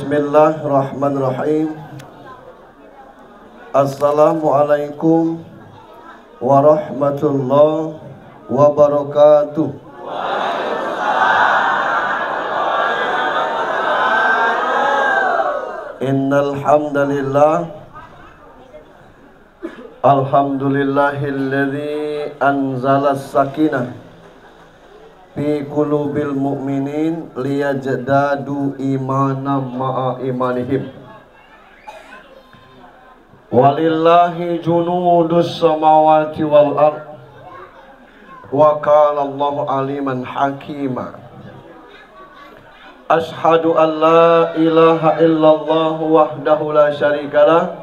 Bismillahirrahmanirrahim. Assalamualaikum warahmatullahi wabarakatuh. Innal hamdalillah, alhamdulillahilladzi anzala sakinah fi qulubil mu'minin liyajdadu imanan ma'a imanihim. Walillahi junudus samawati wal ard wa kana Allahu aliman hakima. Ashhadu an la ilaha illallah wahdahu la syarikalah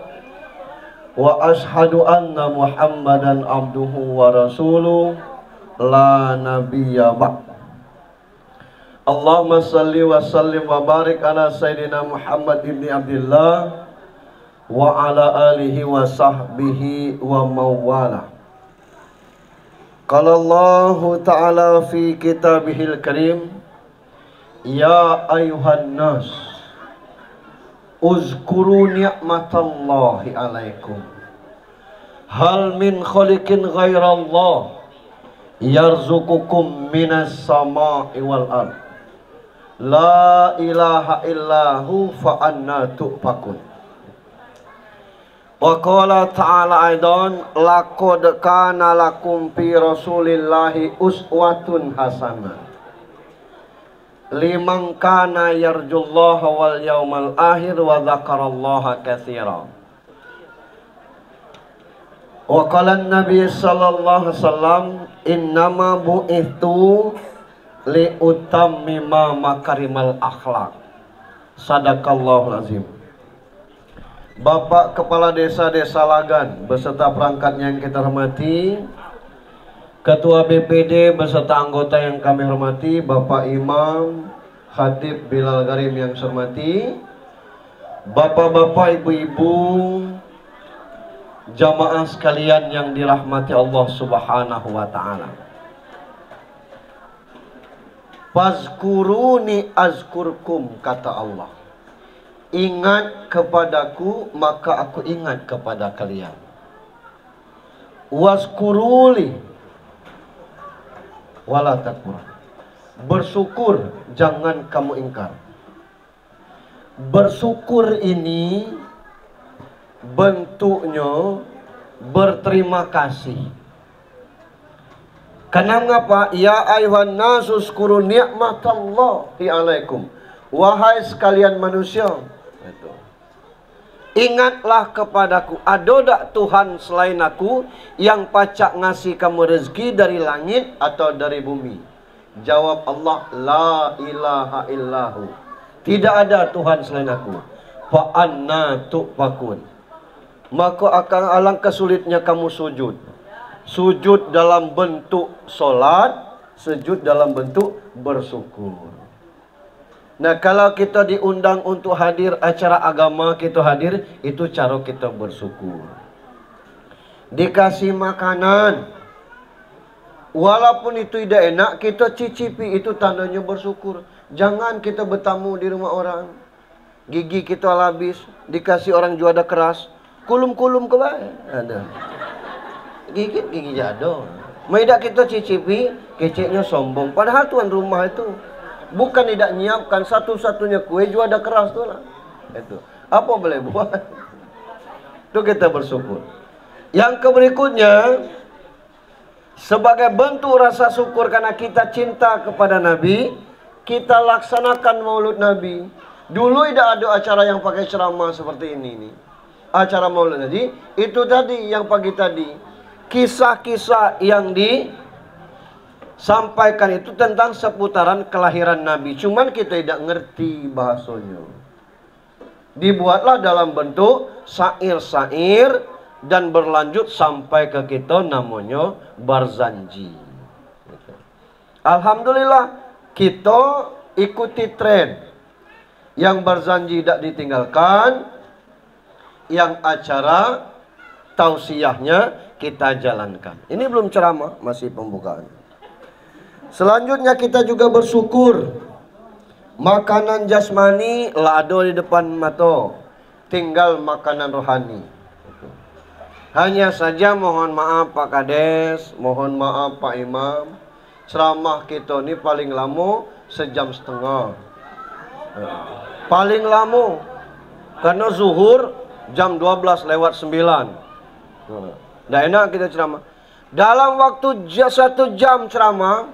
wa ashhadu anna Muhammadan abduhu wa rasuluh la nabiyya ba'd. Allahumma salli wa sallim wa barik ala sayyidina Muhammad ibni Abdillah wa ala alihi wa sahbihi wa mawala. Qala Allahu ta'ala fi kitabihil karim, ya ayuhan nas uzkuru ni'matallahi alaikum hal min khaliqin ghairallah yarzuqukum minas sama'i wal ard la ilaha illahu fa anna tu'fakun. Wa qala ta'ala aidan laqad kana lakum fi rasulillahi uswatun hasanah liman kana yarjullaha wal yawmal akhir wa dzakarallaha katsiran. Wa qala an-nabi sallallahu alaihi wasallam innama bu'ithu li utammima makarimal akhlak. Sadaqallahul azim. Bapak Kepala Desa Lagan beserta perangkatnya yang kita hormati, Ketua BPD beserta anggota yang kami hormati, Bapak Imam Khatib Bilal Garim yang saya hormati, Bapak-bapak, ibu-ibu, jamaah sekalian yang dirahmati Allah Subhanahu wa taala. Fazkuruni azkurkum, kata Allah. Ingat kepadaku maka aku ingat kepada kalian. Wazkuruli wala takfur. Bersyukur jangan kamu ingkar. Bersyukur ini bentuknya berterima kasih. Kenapa? Ya ayuhan nasu uzkuru ni'matallahi alaikum. Wahai sekalian manusia, ingatlah kepadaku. Ada tak Tuhan selain aku yang pacak ngasih kamu rezeki dari langit atau dari bumi? Jawab Allah, la ilaha illahu. Tidak ada Tuhan selain aku. Fa anna tu'fakun. Maka akan alangkah sulitnya kamu sujud. Sujud dalam bentuk solat, sujud dalam bentuk bersyukur. Nah, kalau kita diundang untuk hadir acara agama, kita hadir, itu cara kita bersyukur. Dikasih makanan, walaupun itu tidak enak, kita cicipi, itu tandanya bersyukur. Jangan kita bertamu di rumah orang, gigi kita habis, dikasih orang juada keras, kulum-kulum ke bawah. Ada. Gigi jatuh. Tidak kita cicipi, keceknya sombong. Padahal tuan rumah itu bukan tidak nyiapkan satu-satunya kue juga ada keras tuh lah. Itu apa boleh buat? Itu kita bersyukur. Yang berikutnya, sebagai bentuk rasa syukur karena kita cinta kepada Nabi, kita laksanakan Maulud Nabi. Dulu tidak ada acara yang pakai ceramah seperti ini nih. Acara Maulud Nabi itu tadi yang pagi tadi. Kisah-kisah yang disampaikan itu tentang seputaran kelahiran Nabi. Cuman kita tidak ngerti bahasanya. Dibuatlah dalam bentuk syair-syair dan berlanjut sampai ke kita namanya Barzanji. Alhamdulillah kita ikuti tren. Yang Barzanji tidak ditinggalkan, yang acara tausiahnya kita jalankan. Ini belum ceramah, masih pembukaan. Selanjutnya kita juga bersyukur Makanan jasmani lado di depan mata, tinggal makanan rohani. Hanya saja mohon maaf Pak Kades, mohon maaf Pak Imam, ceramah kita ini paling lama sejam setengah. Paling lama, karena zuhur jam 12 lewat 9. Nggak enak kita ceramah. Dalam waktu 1 jam ceramah,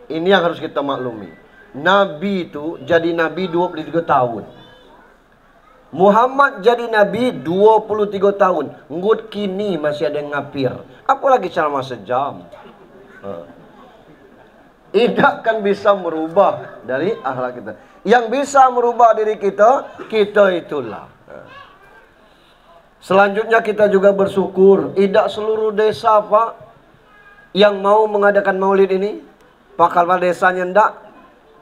ini yang harus kita maklumi. Nabi itu jadi Nabi 23 tahun. Muhammad jadi Nabi 23 tahun. Ngut kini masih ada yang ngapir. Apalagi ceramah sejam. Tidak kan bisa merubah dari akhlak kita. Yang bisa merubah diri kita, kita itulah. Selanjutnya kita juga bersyukur. Tidak seluruh desa Pak yang mau mengadakan maulid ini. Pak kepala desanya ndak,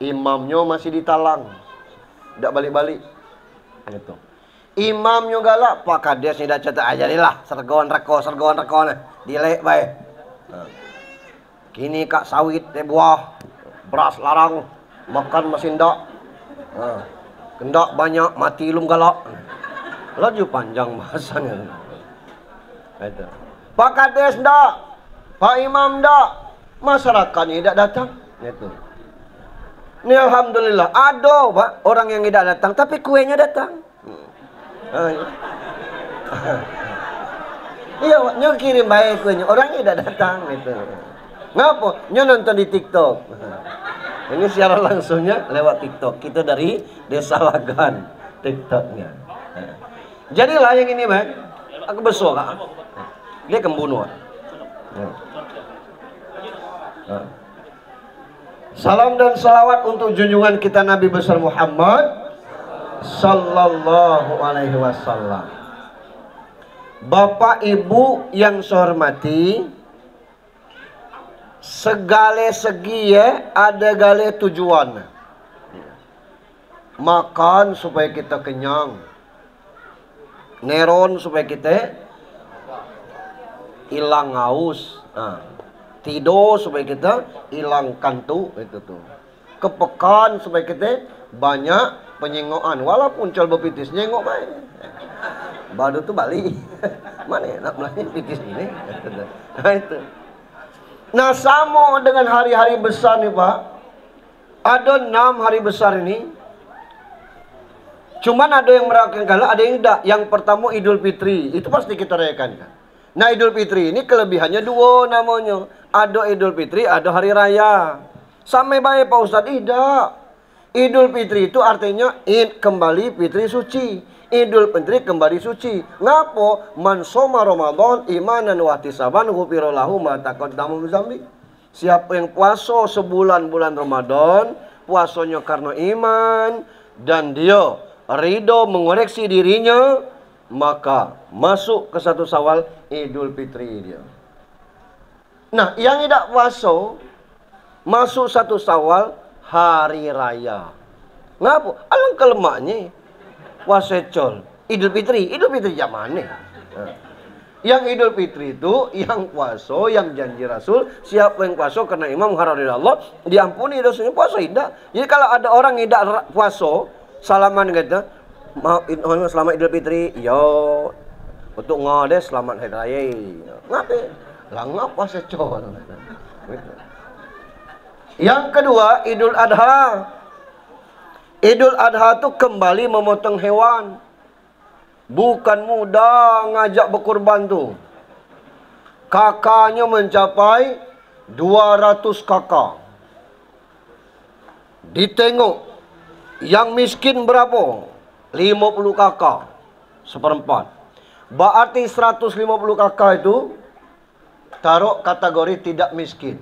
imamnya masih ditalang. Ndak balik-balik. Gitu. Imamnya galak, Pak Kades tidak catat aja lah, sergon reko nah, dilek baik. Kini kak sawit teh buah, beras larang, makan masih ndak. Kendak banyak mati lum galak. Laju panjang bahasanya. Itu. Pak Kades ndak, Pak Imam ndak, masyarakatnya tidak datang. Itu. Ini alhamdulillah ada Pak orang yang tidak datang, tapi kuenya datang. Iya, nyo kirim baik kuenya, orang tidak datang itu. Ngapa? Nyo nonton di TikTok. Ini siaran langsungnya lewat TikTok. Kita dari Desa Lagan TikToknya. Jadilah yang ini Bang, aku besok Kak. Dia kembunuh. Salam dan salawat untuk junjungan kita Nabi besar Muhammad Sallallahu alaihi wasallam. Bapak Ibu yang saya hormati, segala segi ya ada gale tujuan. Makan supaya kita kenyang, neron supaya kita hilang haus, tidur supaya kita hilang kantuk, itu tuh. Kepekaan supaya kita banyak penyengokan, walaupun col bepitis nyengok baik. Baru tuh balik. Mana enak belanja pitis ini? Nah itu. Nah sama dengan hari-hari besar nih Pak. Ada 6 hari besar ini. Cuman ada yang merayakan kala, ada yang tidak. Yang pertama Idul Fitri, itu pasti kita rayakan kan. Nah Idul Fitri ini kelebihannya 2 namanya. Ada Idul Fitri, ada hari raya. Sampai baik Pak Ustadz, tidak. Idul Fitri itu artinya Id kembali Fitri suci. Idul Fitri kembali suci. Ngapo? Man soma Ramadan imanan wa ihtisaban ghufira lahu ma taqaddama min dzambi. Siapa yang puasa sebulan bulan Ramadan, puasanya karena iman dan dia ridho mengoreksi dirinya, maka masuk ke 1 Syawal Idul Fitri dia. Nah, yang tidak puasa masuk 1 Syawal hari raya. Ngapa? Alangkah lemaknya. Wasecol. Idul Fitri jam mana? Yang Idul Fitri itu yang puasa, yang janji Rasul, siapa yang puasa karena imam haram dari Allah, diampuni dosanya. Puasa tidak. Jadi kalau ada orang yang tidak puasa, salaman gitu, selamat Idul Fitri, yo untuk ngades selamat hari raya. Ngapa? Lah ngapa secol? Yang kedua, Idul Adha. Idul Adha itu kembali memotong hewan. Bukan mudah ngajak berkurban tuh. Kakaknya mencapai 200 kakak. Ditengok. Yang miskin berapa? 50 kakak. Seperempat. Berarti 150 kakak itu taruh kategori tidak miskin.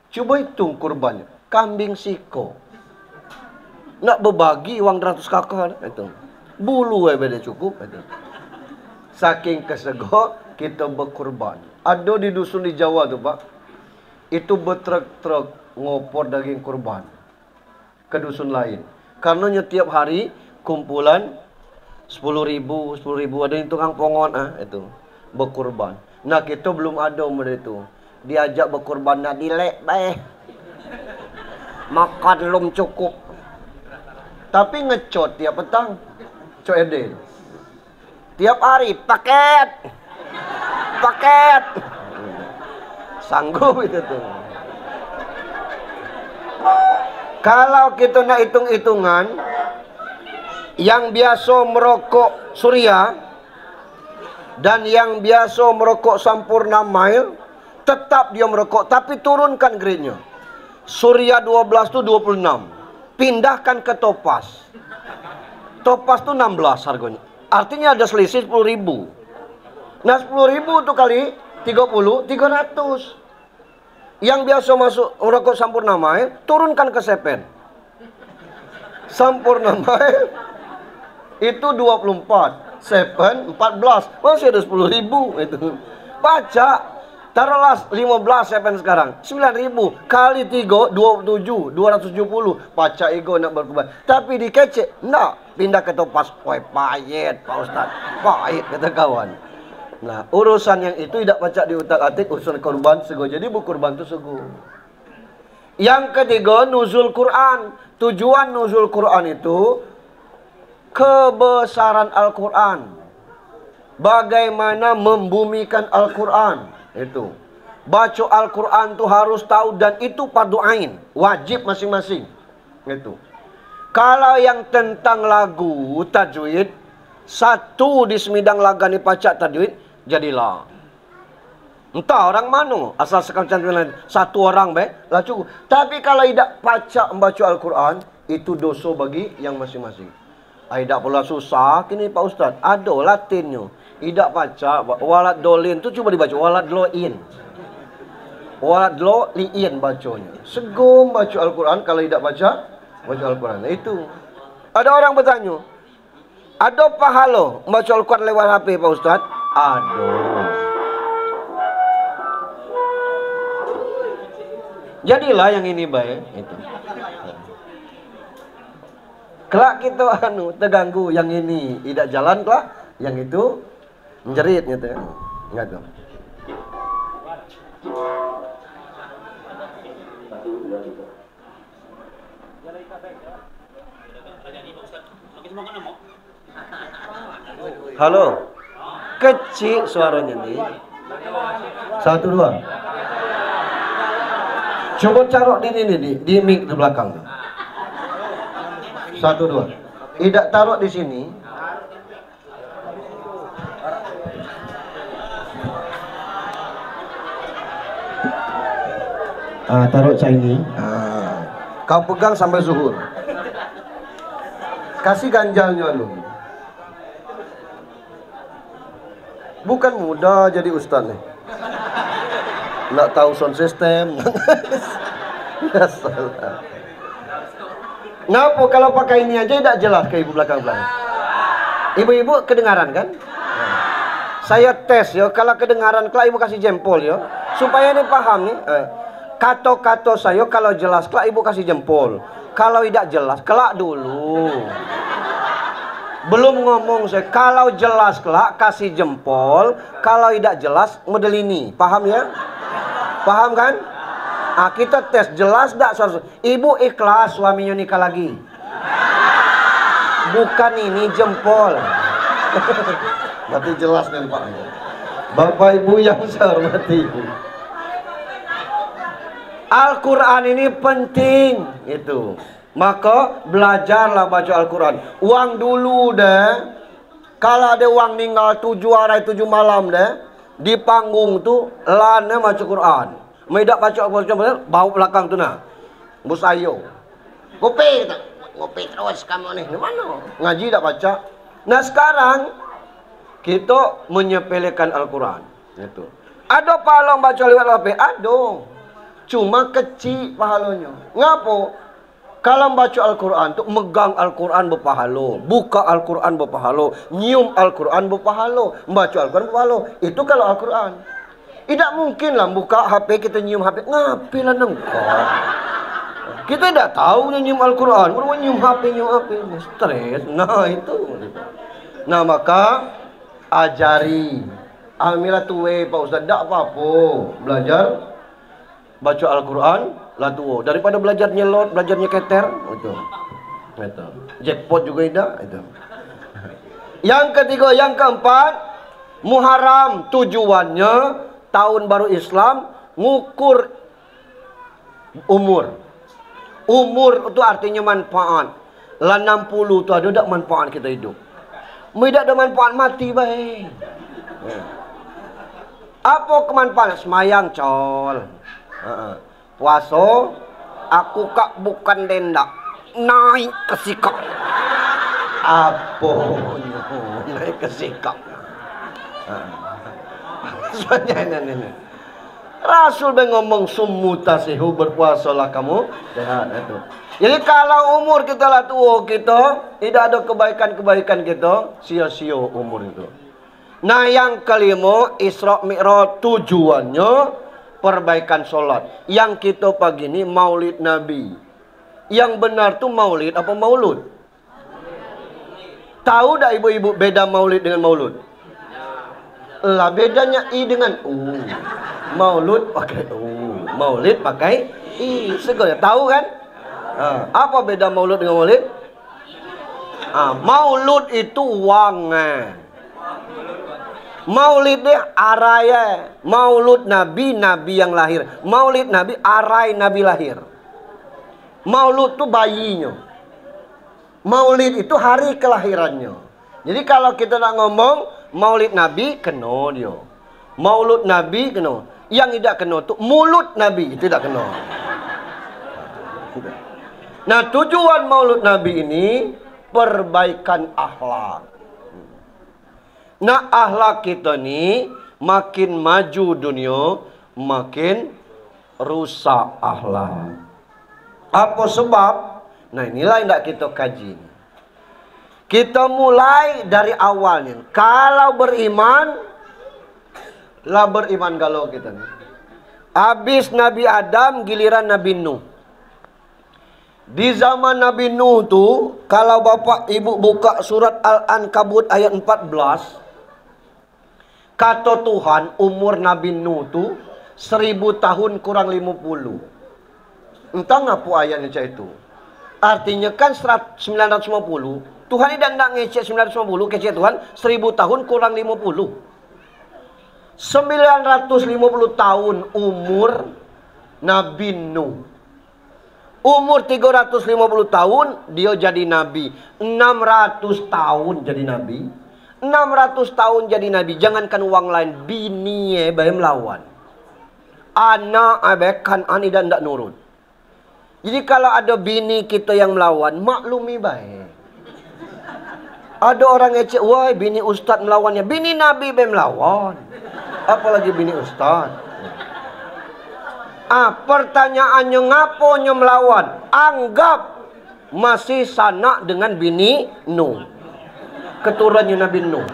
Coba hitung kurbannya. Kambing siko. Nak berbagi uang 200 kakak itu. Bulu beda cukup itu. Saking kesego kita berkurban. Ada di dusun di Jawa tuh Pak. Itu bertruk-truk ngopor daging kurban ke dusun lain. Karena tiap hari kumpulan 10.000 ada yang tukang pongon itu berkurban. Nah kita belum ada model itu. Diajak berkurban nak dilek baik. Makan belum cukup. Tapi ngecot tiap petang. COD. Tiap hari paket. Paket. Sanggup itu tuh. Kalau kita nak hitung-hitungan, yang biasa merokok Surya dan yang biasa merokok Sampurna Mile, tetap dia merokok, tapi turunkan grade-nya. Surya 12 tu 26. Pindahkan ke Topaz. Topaz tu 16 harganya. Artinya ada selisih 10.000. Nah 10.000 tu kali 30, 300. Yang biasa masuk merokok Sampurna Mile, turunkan ke Sepen. Sampurna Mile itu 24, Sepen 14, masih ada 10.000 itu. Baca. Taruhlah 15 Sepen sekarang, 9.000 kali 3 27, 270. Baca ego nak berkembang. Tapi dikecek, nak pindah ke Topaz. Woi, payet Pak Ustaz. Payet kata kawan. Nah, urusan yang itu tidak baca di utak-atik, urusan korban sego. Jadi bu kurban itu sego. Yang ketiga, nuzul Quran. Tujuan nuzul Quran itu kebesaran Al-Quran. Bagaimana membumikan Al-Quran. Itu baca Al-Quran tuh harus tahu, dan itu fardu ain, wajib masing-masing. Itu kalau yang tentang lagu tajwid, satu di semidang lagani pacak tajwid jadilah. Entah orang mana, asal sekalian satu orang lah cukup. Tapi kalau tidak pacak membaca Al-Quran, itu dosa bagi yang masing-masing. Tidak pula susah. Kini Pak Ustaz, ada Latinnya. Tidak baca walad dolin tu, coba dibaca walad loin. Walad loin bacanya. Segum baca Al-Quran kalau tidak baca Al-Quran. Itu. Ada orang bertanya, ada pahala baca Al-Quran lewat HP Pak Ustaz? Ada. Jadilah yang ini baik itu. Kelak kita terganggu yang ini tidak jalan, kelak yang itu menjerit gitu. Enggak tuh. Halo. Kecil suaranya nih. 1 2. Coba carok di mic di belakang tuh. 1 2. Tidak taruh di sini. Taruh ini. Kau pegang sampai zuhur. Kasih ganjalnya lu. Bukan mudah jadi ustaz nih. Nggak tahu sound system. Ngapa kalau pakai ini aja tidak jelas ke ibu belakang-belakang? Ibu-ibu kedengaran kan? Saya tes ya, kalau kedengaran kelak ibu kasih jempol ya, supaya ini paham nih. Kata-kata saya kalau jelas kelak ibu kasih jempol. Kalau tidak jelas kelak dulu. Belum ngomong saya. Kalau jelas kelak kasih jempol. Kalau tidak jelas model ini. Paham ya? Paham kan? Kita tes jelas tidak suara. Ibu ikhlas suaminya nikah lagi. Bukan ini jempol. Berarti jelas kan Pak. Bapak Ibu yang saya hormati. Al-Quran ini penting itu. Maka belajarlah baca Al-Quran. Uang dulu deh. Kalau ada uang tinggal 7 hari 7 malam deh, di panggung tuh lana baca Quran. Tidak baca Al-Quran, bau belakang tuh nah. Bus ayo. Ngopi terus kamu nih. Mana? Ngaji tidak baca. Nah sekarang kita menyepelekan Al-Quran. Itu. Ada pahala baca lewat HP? Ada. Cuma kecil pahalanya. Ngapo? Kalau baca Al-Quran tuh megang Al-Quran berpahala, buka Al-Quran berpahala, nyium Al-Quran berpahala, baca Al-Quran berpahala. Itu kalau Al-Quran. Tidak mungkin lah buka HP kita nyium HP. Ngapain nengkau? Kita tidak tahu nyium Al-Quran, baru nyium HP, stres. Nah itu. Nah maka ajari. Alhamdulillah tuwe Pak Ustaz, tak apa-apa belajar baca Al-Quran lah tua. Daripada belajar nyelot, belajar nyeketer, itu. Itu. Jackpot juga tidak, itu. Yang ketiga, yang keempat, Muharram tujuannya tahun baru Islam ngukur umur. Umur itu artinya manfaat. Lah 60 tu ada tak manfaat kita hidup. Tidak ada manfaat mati baik. Apa kemanfaatan? Semayang col. Puasa aku kak bukan dendak. Naik ke sikap. Apa? Naik ke sikap. Soalnya ini. Rasul ngomong sumutasihu, berpuasalah kamu sehat itu. Jadi kalau umur kita lah tua kita, tidak ada kebaikan-kebaikan kita, sia-sia umur itu. Nah yang kelima, Isra Mi'raj tujuannya perbaikan solat. Yang kita pagi ini maulid Nabi. Yang benar tuh maulid apa maulud? Tahu dah ibu-ibu beda maulid dengan maulud? Lah bedanya i dengan u. Maulud pakai u, maulid pakai i. Segala tahu kan? Apa beda maulud dengan maulid? Maulud itu wangan. Maulid dia araya. Maulud Nabi, Nabi yang lahir. Maulid Nabi arai Nabi lahir. Maulud itu bayinya. Maulid itu hari kelahirannya. Jadi kalau kita nak ngomong Maulid Nabi kena dia. Maulud Nabi kena. Yang tidak kena tu mulut Nabi itu tidak kena. Nah tujuan Maulud Nabi ini perbaikan akhlak. Nah akhlak kita ni makin maju dunia, makin rusak akhlak. Apa sebab? Nah inilah yang tidak kita kaji. Kita mulai dari awalnya. Kalau beriman, lah beriman galau kita nih. Habis Nabi Adam, giliran Nabi Nuh. Di zaman Nabi Nuh tu, kalau bapak ibu buka surat Al-Ankabut ayat 14, kata Tuhan umur Nabi Nuh tu 1000 tahun kurang 50. Entah ngapa ayatnya macam itu. Artinya kan 950. Tuhan tidak nak ngecek 950, kecek Tuhan 1000 tahun kurang 50. 950 tahun umur Nabi Nuh. Umur 350 tahun dia jadi nabi. 600 tahun jadi nabi. 600 tahun jadi nabi. Jangankan uang lain, bini bae melawan. Anak kan ani dan ndak nurut. Jadi kalau ada bini kita yang melawan, maklumi baik. Ada orang ngecek, wah bini ustaz melawannya. Bini nabi bae melawan. Apalagi bini ustaz. Pertanyaannya ngaponya melawan? Anggap masih sanak dengan bini Nuh. Keturunannya Nabi Nuh.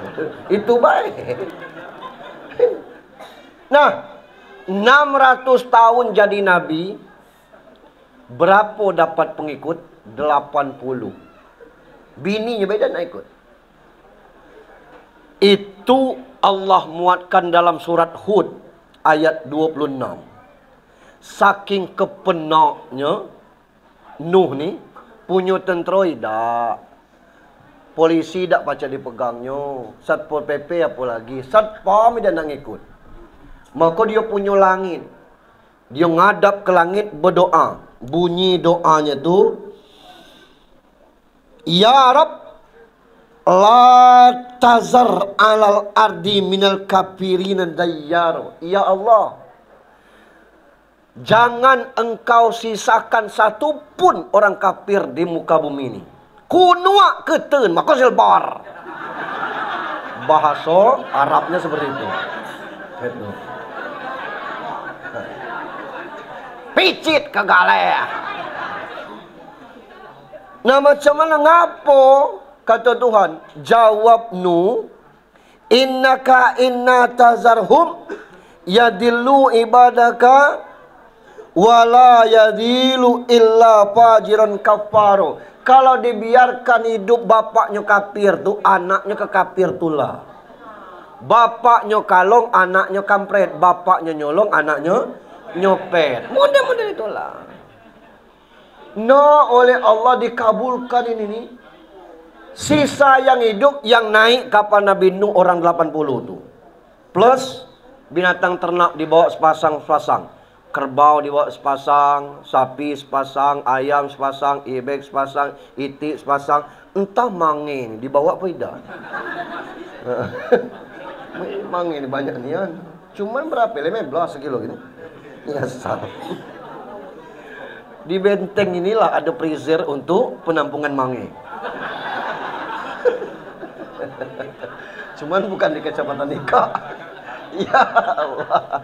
Itu baik. Nah, 600 tahun jadi nabi. Berapa dapat pengikut? 80. Bininya beda nak ikut. Itu Allah muatkan dalam surat Hud ayat 26. Saking kepenaknya Nuh ni punya tentera tak. Polisi tak baca dipegangnya. Satpol PP apa lagi. Satpam dia nak ikut. Maka dia punya langit. Dia ngadap ke langit berdoa. Bunyi doanya tu, Ya Rab, la tazar alal ardi minal kafirina dayyar. Ya Allah, jangan engkau sisakan satu pun orang kafir di muka bumi ini. Kunua keten, maka selbar. Bahasa Arabnya seperti itu. Itu. Picit ke galeh. Nah macam mana ngapo? Kata Tuhan, jawab Nuh, innaka inna tazarhum yadillu ibadaka wala yadilu illa fajiran kafaro. Kalau dibiarkan hidup bapaknya kafir tu, anaknya ke kafir tulah. Bapaknya kalong, anaknya kampret. Bapaknya nyolong, anaknya nyopet. Model-model itulah. No, oleh Allah dikabulkan ini nih. Sisa yang hidup yang naik kapal Nabi Nuh orang 80 tuh. Plus binatang ternak dibawa sepasang-sepasang. Kerbau dibawa sepasang, sapi sepasang, ayam sepasang, ibek sepasang, itik sepasang. Entah mange ini dibawa apa tidak. Mange ini banyak nih kan. Cuman berapa? 15 kilo gitu. Ya salah. Di benteng inilah ada freezer untuk penampungan mange. Cuman bukan di Kecamatan Ika. Ya Allah.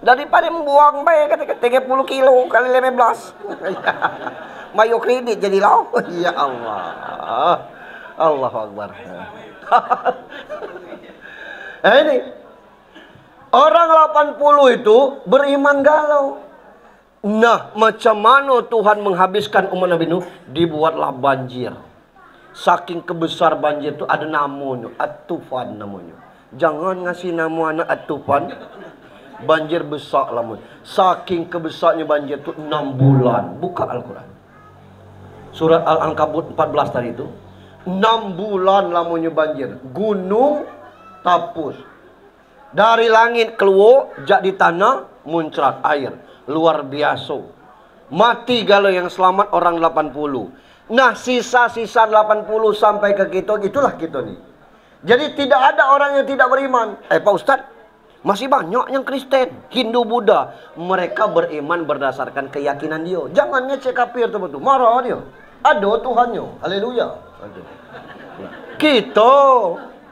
Daripada membuang baik kata 30 kilo kali 15. Mayo kredit jadi lau. Ya Allah. Allahu Akbar. Ini orang 80 itu beriman galau. Nah, macam mana Tuhan menghabiskan umat Nabi Nuh? Dibuatlah banjir. Saking kebesar banjir itu ada namanya, At-Tufan namanya. Jangan ngasih nama anak At-Tufan. Banjir besar lah. Saking kebesarnya banjir itu 6 bulan. Buka Al-Quran. Surat Al-Ankabut 14 tadi itu. 6 bulan lamanya banjir. Gunung tapus. Dari langit keluar, jak di tanah muncrat air. Luar biasa. Mati galau yang selamat orang 80. Nah, sisa-sisa 80 sampai ke kita, itulah kita nih. Jadi tidak ada orang yang tidak beriman. Pak Ustadz, masih banyak yang Kristen, Hindu, Buddha. Mereka beriman berdasarkan keyakinan dia. Jangan ngecek kafir betul. Marah dia. Ada Tuhannya. Haleluya. Kita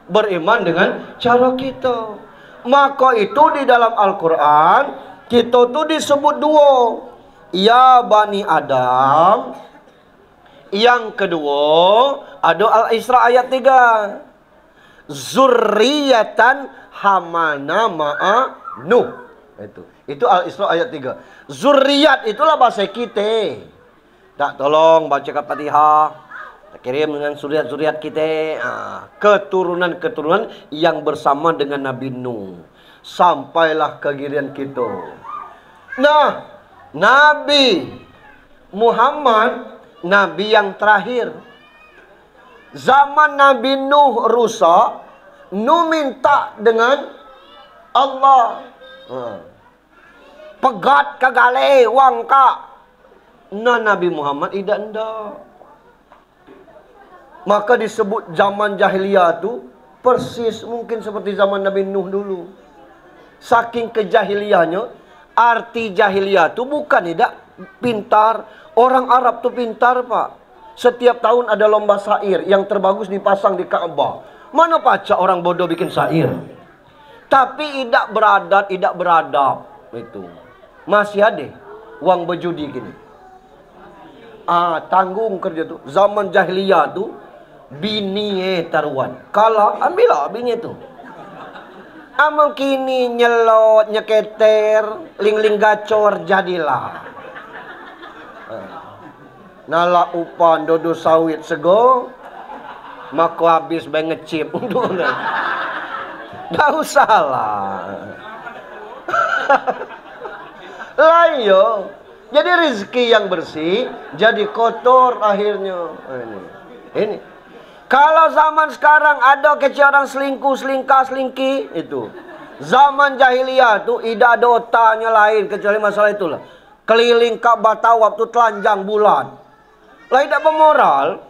beriman dengan cara kita. Maka itu di dalam Al-Quran kita tuh disebut dua. Ya Bani Adam. Yang kedua ada Al-Isra ayat 3. Zurriyatan hamana ma'a Nuh. Itu Al-Isra ayat 3. Zurriyat itulah bahasa kita. Tak tolong baca Al-Fatihah. Kirim dengan zuriat-zuriat kita. Keturunan-keturunan yang bersama dengan Nabi Nuh. Sampailah ke giliran kita. Nah, Nabi Muhammad Nabi yang terakhir. Zaman Nabi Nuh rusak, Nuh minta dengan Allah. Pegat kagale wang kak. Nah, Nabi Muhammad tidak ndak. Maka disebut zaman jahiliyah itu persis mungkin seperti zaman Nabi Nuh dulu. Saking kejahiliyahnya, arti jahiliyah itu bukan tidak pintar. Orang Arab tuh pintar, Pak. Setiap tahun ada lomba syair yang terbagus dipasang di Ka'bah. Mana pacak orang bodoh bikin syair. Tapi tidak beradat, tidak beradab. Itu. Masih ada uang berjudi gini. Tanggung kerja tuh. Zaman jahiliyah tuh bini taruhan. Kalau ambillah bini tuh. Amal kini nyelot, nyeketer, ling-ling gacor jadilah. Nala upan dodo sawit sego, maka habis bayi ngecip. Dah usah lah. Layo. Jadi rezeki yang bersih jadi kotor akhirnya. Ini. Kalau zaman sekarang ada kecil orang selingkuh, selingkah, selingki itu. Zaman jahiliyah itu tidak ada otaknya lain kecuali masalah itulah. Keliling Ka'bah tawaf tu telanjang bulan. Lah tidak bermoral.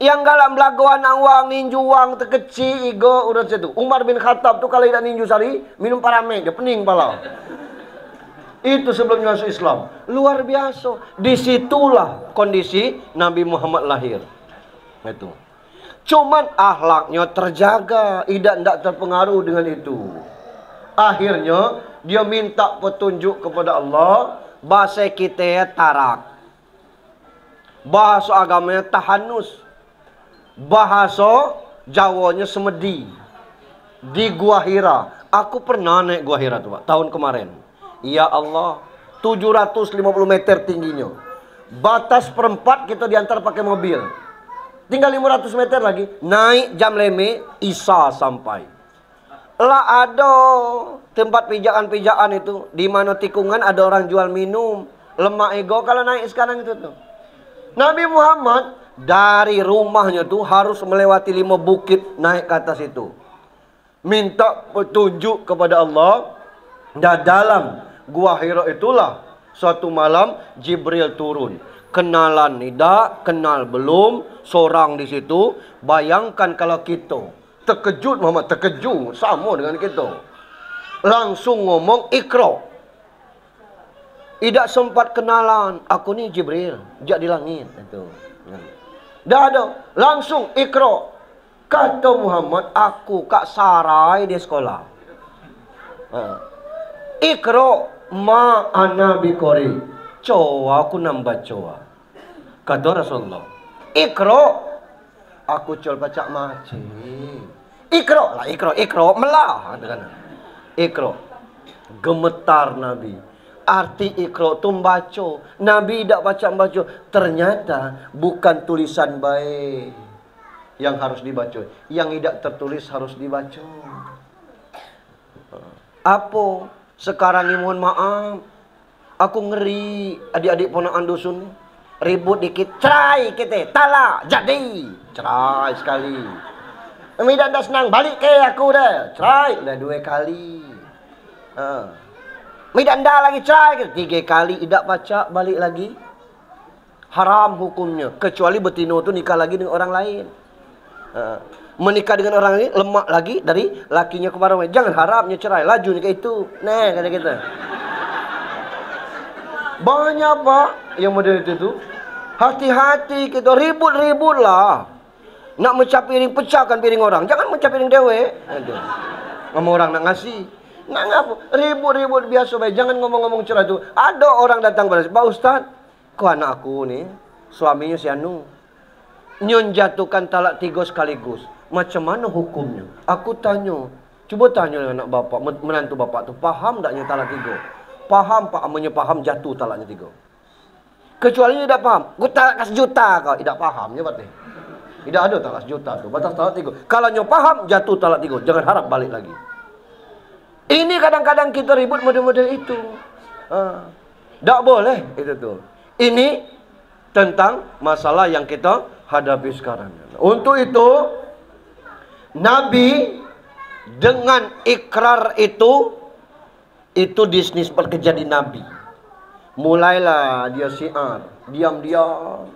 Yang galak belagu anak wang, ninju wang, terkecil, ego, udah situ. Umar bin Khattab tu kalau tidak ninju sari, minum paramek, dia pening pala. Itu sebelum masuk Islam. Luar biasa. Disitulah kondisi Nabi Muhammad lahir. Itu. Cuman akhlaknya terjaga, tidak terpengaruh dengan itu. Akhirnya dia minta petunjuk kepada Allah. Bahasa kita tarak. Bahasa agamanya tahanus. Bahasa Jawanya semedi. Di Gua Hira. Aku pernah naik Gua Hira tuh, Pak, tahun kemarin. Ya Allah, 750 meter tingginya. Batas perempat kita diantar pakai mobil. Tinggal 500 meter lagi, naik jam leme, Isya sampai. Lah ada tempat pijaan-pijaan itu, di mana tikungan ada orang jual minum, lemak ego kalau naik sekarang itu tuh. Nabi Muhammad dari rumahnya tuh harus melewati 5 bukit naik ke atas itu. Minta petunjuk kepada Allah. Dan dalam Gua Hira itulah suatu malam Jibril turun. Kenalan tidak, kenal belum, seorang di situ. Bayangkan kalau kita terkejut, Muhammad terkejut sama dengan kita. Langsung ngomong Iqra. Tidak sempat kenalan, aku ni Jibril, jak di langit itu. Dah ada, langsung Iqra. Kata Muhammad, aku Kak Sarai di sekolah. Iqra ma ana biqari. Coba aku nambah coba. Kata Rasulullah, Iqra, aku col baca maci. Iqra lah, Iqra melah dengan Iqra. Gemetar Nabi. Arti Iqra tu baca. Nabi tidak baca. Ternyata bukan tulisan baik yang harus dibaca. Yang tidak tertulis harus dibaca. Apa? Sekarang ni mohon maaf. Aku ngeri adik-adik ponakan dusun ni. Ribut dikit, cerai kita, talak, jadi. Cerai sekali. Umi dah senang, balik ke aku dah. Cerai, dah 2 kali. Mi dah lagi cerai, 3 kali, tidak baca, balik lagi. Haram hukumnya. Kecuali betina tu nikah lagi dengan orang lain. Menikah dengan orang lain, lemak lagi dari lakinya kepada orang lain. Jangan haramnya cerai, laju nikah itu. Nah, kata kita. Banyak pak yang model itu tu. Hati-hati kita, ribut-ribut lah. Nak mecah piring, pecahkan piring orang. Jangan mecah piring dewe. Ngomong orang nak ngasih. Nak ngapa? Ribut-ribut biasa baik. Jangan ngomong-ngomong cerai tu. Ada orang datang pada saya, Pak Ustaz, kau anak aku ni, suaminya si Anu, nyon jatuhkan talak 3 sekaligus. Macam mana hukumnya? Aku tanya. Cuba tanya anak bapak, menantu bapak tu, faham tak talak 3? Faham pak, amanya faham jatuh talaknya 3. Kecuali dia tak faham. Aku talak sejuta kau. Tidak faham je berarti. Tidak ada talak sejuta tu. Batas talak 3. Kalau nyo faham, jatuh talak 3. Jangan harap balik lagi. Ini kadang-kadang kita ribut model-model itu. Tak boleh itu tu. Ini tentang masalah yang kita hadapi sekarang. Untuk itu, Nabi dengan ikrar itu bisnis berkejadi Nabi. Mulailah dia syiar, diam-diam.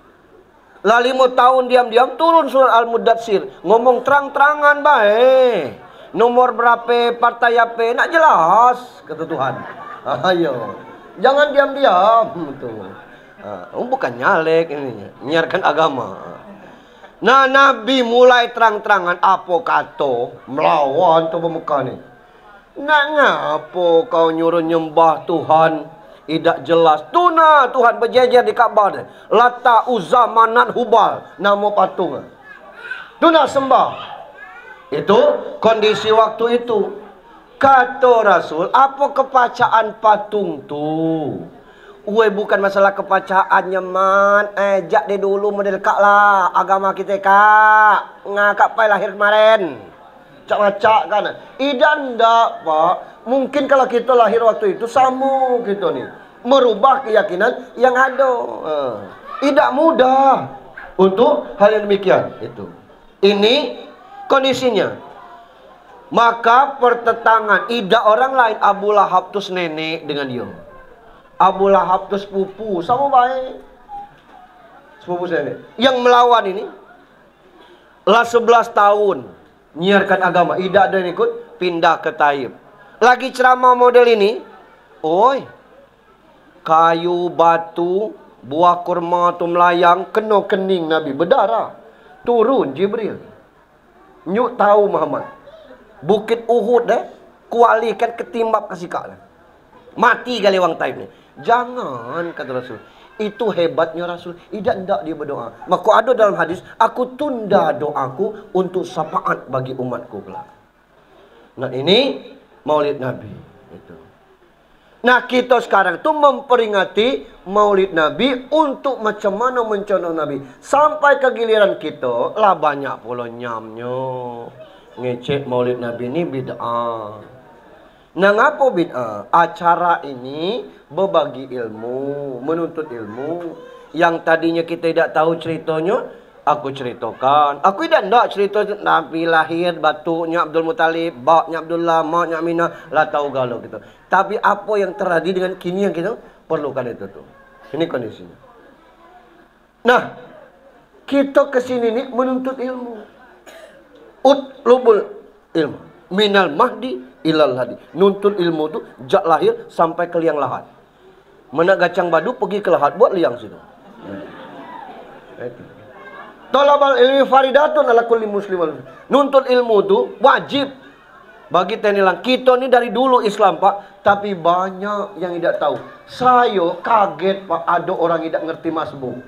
Lah 5 tahun diam-diam turun surat Al-Mudatsir, ngomong terang-terangan baik. Nomor berapa, partai apa, nak jelas kata Tuhan. Ayo, jangan diam-diam betul. Bukan nyalek ini, nyiarkan agama. Nah, Nabi mulai terang-terangan apa kata melawan tu Mekah ni. Nak ngapo kau nyuruh nyembah Tuhan tidak jelas. Tuna Tuhan berjejer di Kaabah ni. Lata, Uzza, Manat, Hubal, nama patung. Tuna sembah. Itu kondisi waktu itu. Kata Rasul, apa kepacaan patung tu? Bukan masalah kepacaannya man. Jak dia dulu model kak lah. Agama kita kak. Ngakak pai lahir kemarin. Cak-cak kan. Idan ndak pak. Mungkin kalau kita lahir waktu itu sama kita ni. Merubah keyakinan yang ada. Tidak mudah untuk hal yang demikian. Itu. Ini kondisinya. Maka pertentangan. Ida orang lain. Abu Lahab tu nenek dengan dia. Abu Lahab tu sepupu. Sama baik. Sepupu nenek. Yang melawan ini. Lah 11 tahun. Nyiarkan agama. Ida ada yang ikut. Pindah ke Taif. Lagi ceramah model ini. Oi. Kayu, batu, buah kurma tu melayang. Kena kening Nabi. Berdarah. Turun Jibril. Nyuk tahu Muhammad. Bukit Uhud kualikan ketimbap kasih kak. Mati kali orang Taif ni. Jangan kata Rasul. Itu hebatnya Rasul. Tidak dia berdoa. Maka ada dalam hadis. Aku tunda doaku untuk syafaat bagi umatku kelak. Nah ini Maulid Nabi. Itu. Nah kita sekarang tu memperingati Maulid Nabi untuk macam mana mencontoh Nabi. Sampai ke giliran kita lah banyak pula nyamnya. ngecek Maulid Nabi ini bid'ah. Nah, ngapa bid'ah? Acara ini berbagi ilmu, menuntut ilmu. Yang tadinya kita tidak tahu ceritanya, aku ceritakan. Aku tidak cerita Nabi lahir, batuknya Abdul Muttalib, baknya Abdullah, maknya Aminah, lah tahu galau gitu. Tapi apa yang terjadi dengan kini yang kita perlukan itu tuh. Ini kondisinya. Nah, kita kesini nih menuntut ilmu. Utlubul ilmu minal mahdi ilal hadi. Nuntut ilmu tuh jak lahir sampai ke liang lahat. Mana gacang badu pergi ke lahat buat liang situ. Talabal ilmi faridatun ala kulli muslim. Nuntut ilmu tu wajib bagi tenilang. Kita ni dari dulu Islam, Pak, tapi banyak yang tidak tahu. Saya kaget, Pak, ada orang tidak ngerti masbuk.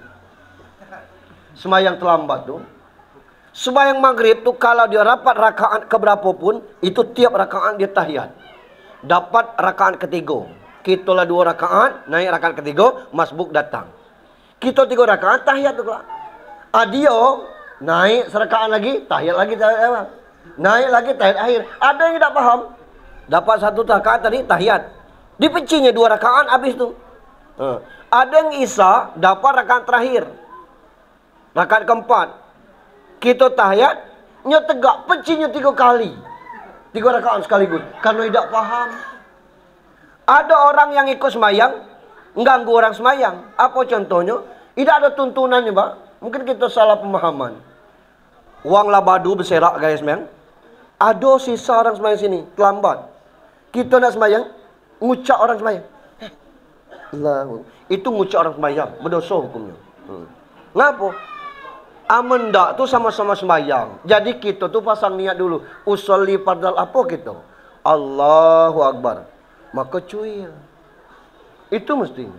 Semayang terlambat tu. Semayang maghrib tu kalau dia rapat rakaat keberapa pun, itu tiap rakaat dia tahiyat. Dapat rakaat ketiga. Kita lah 2 rakaat, naik rakaat ketiga, masbuk datang. Kita 3 rakaat, tahiyat tu lah. Dia naik serakaat lagi, tahiyat lagi, tahiyat. Naik lagi, tahiyat akhir. Ada yang tidak paham. Dapat 1 rakaat tadi, tahiyat. Dipecinya 2 rakaat habis tu. Ada yang isya, dapat rakaat terakhir. Rakaat keempat. Kita tahiyat, nya tegak, pecinya 3 kali. 3 rakaat sekaligus. Karena tidak paham. Ada orang yang ikut semayang, mengganggu orang semayang. Apa contohnya? Tidak ada tuntunannya, Pak. Mungkin kita salah pemahaman. Uang labadu berserak guys, men. Ada sisa orang semayang sini, terlambat. Kita nak semayang, ngucap orang semayang. Itu ngucap orang semayang, berdosa hukumnya. Ngapa? Amenda tu sama-sama semayang. Jadi kita tu pasang niat dulu. Usolli fardal apa kita? Allahu Akbar. Maka cuil. Itu mestinya.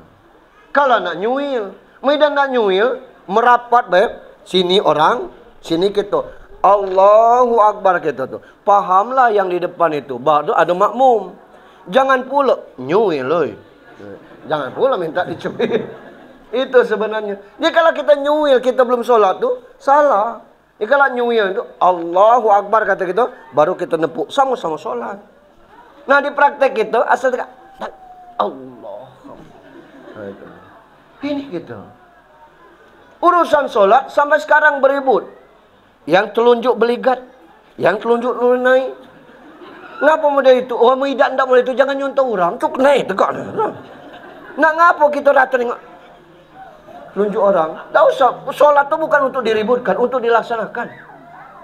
Kalau nak nyuil, medan nak nyuil, merapat baik. Sini orang, sini kita. Allahu Akbar kita tu. Pahamlah yang di depan itu. Baru ada makmum. Jangan pula nyuil, loh. Jangan pula minta dicuil. Itu sebenarnya. Jadi kalau kita nyuil, kita belum sholat tu salah. Jadi kalau nyuil tu Allahu Akbar kata kita, baru kita nepuk sama-sama sholat. Nah di praktek itu asal tidak Allah. Ini kita. Urusan sholat sampai sekarang beribut. Yang telunjuk beligat, yang telunjuk lunai. Ngapa model itu? Oh tidak model itu, jangan nyontoh orang. Cuk naik tegak. Nah ngapa kita rata tengok telunjuk orang? Tak usah. Sholat itu bukan untuk diributkan, untuk dilaksanakan.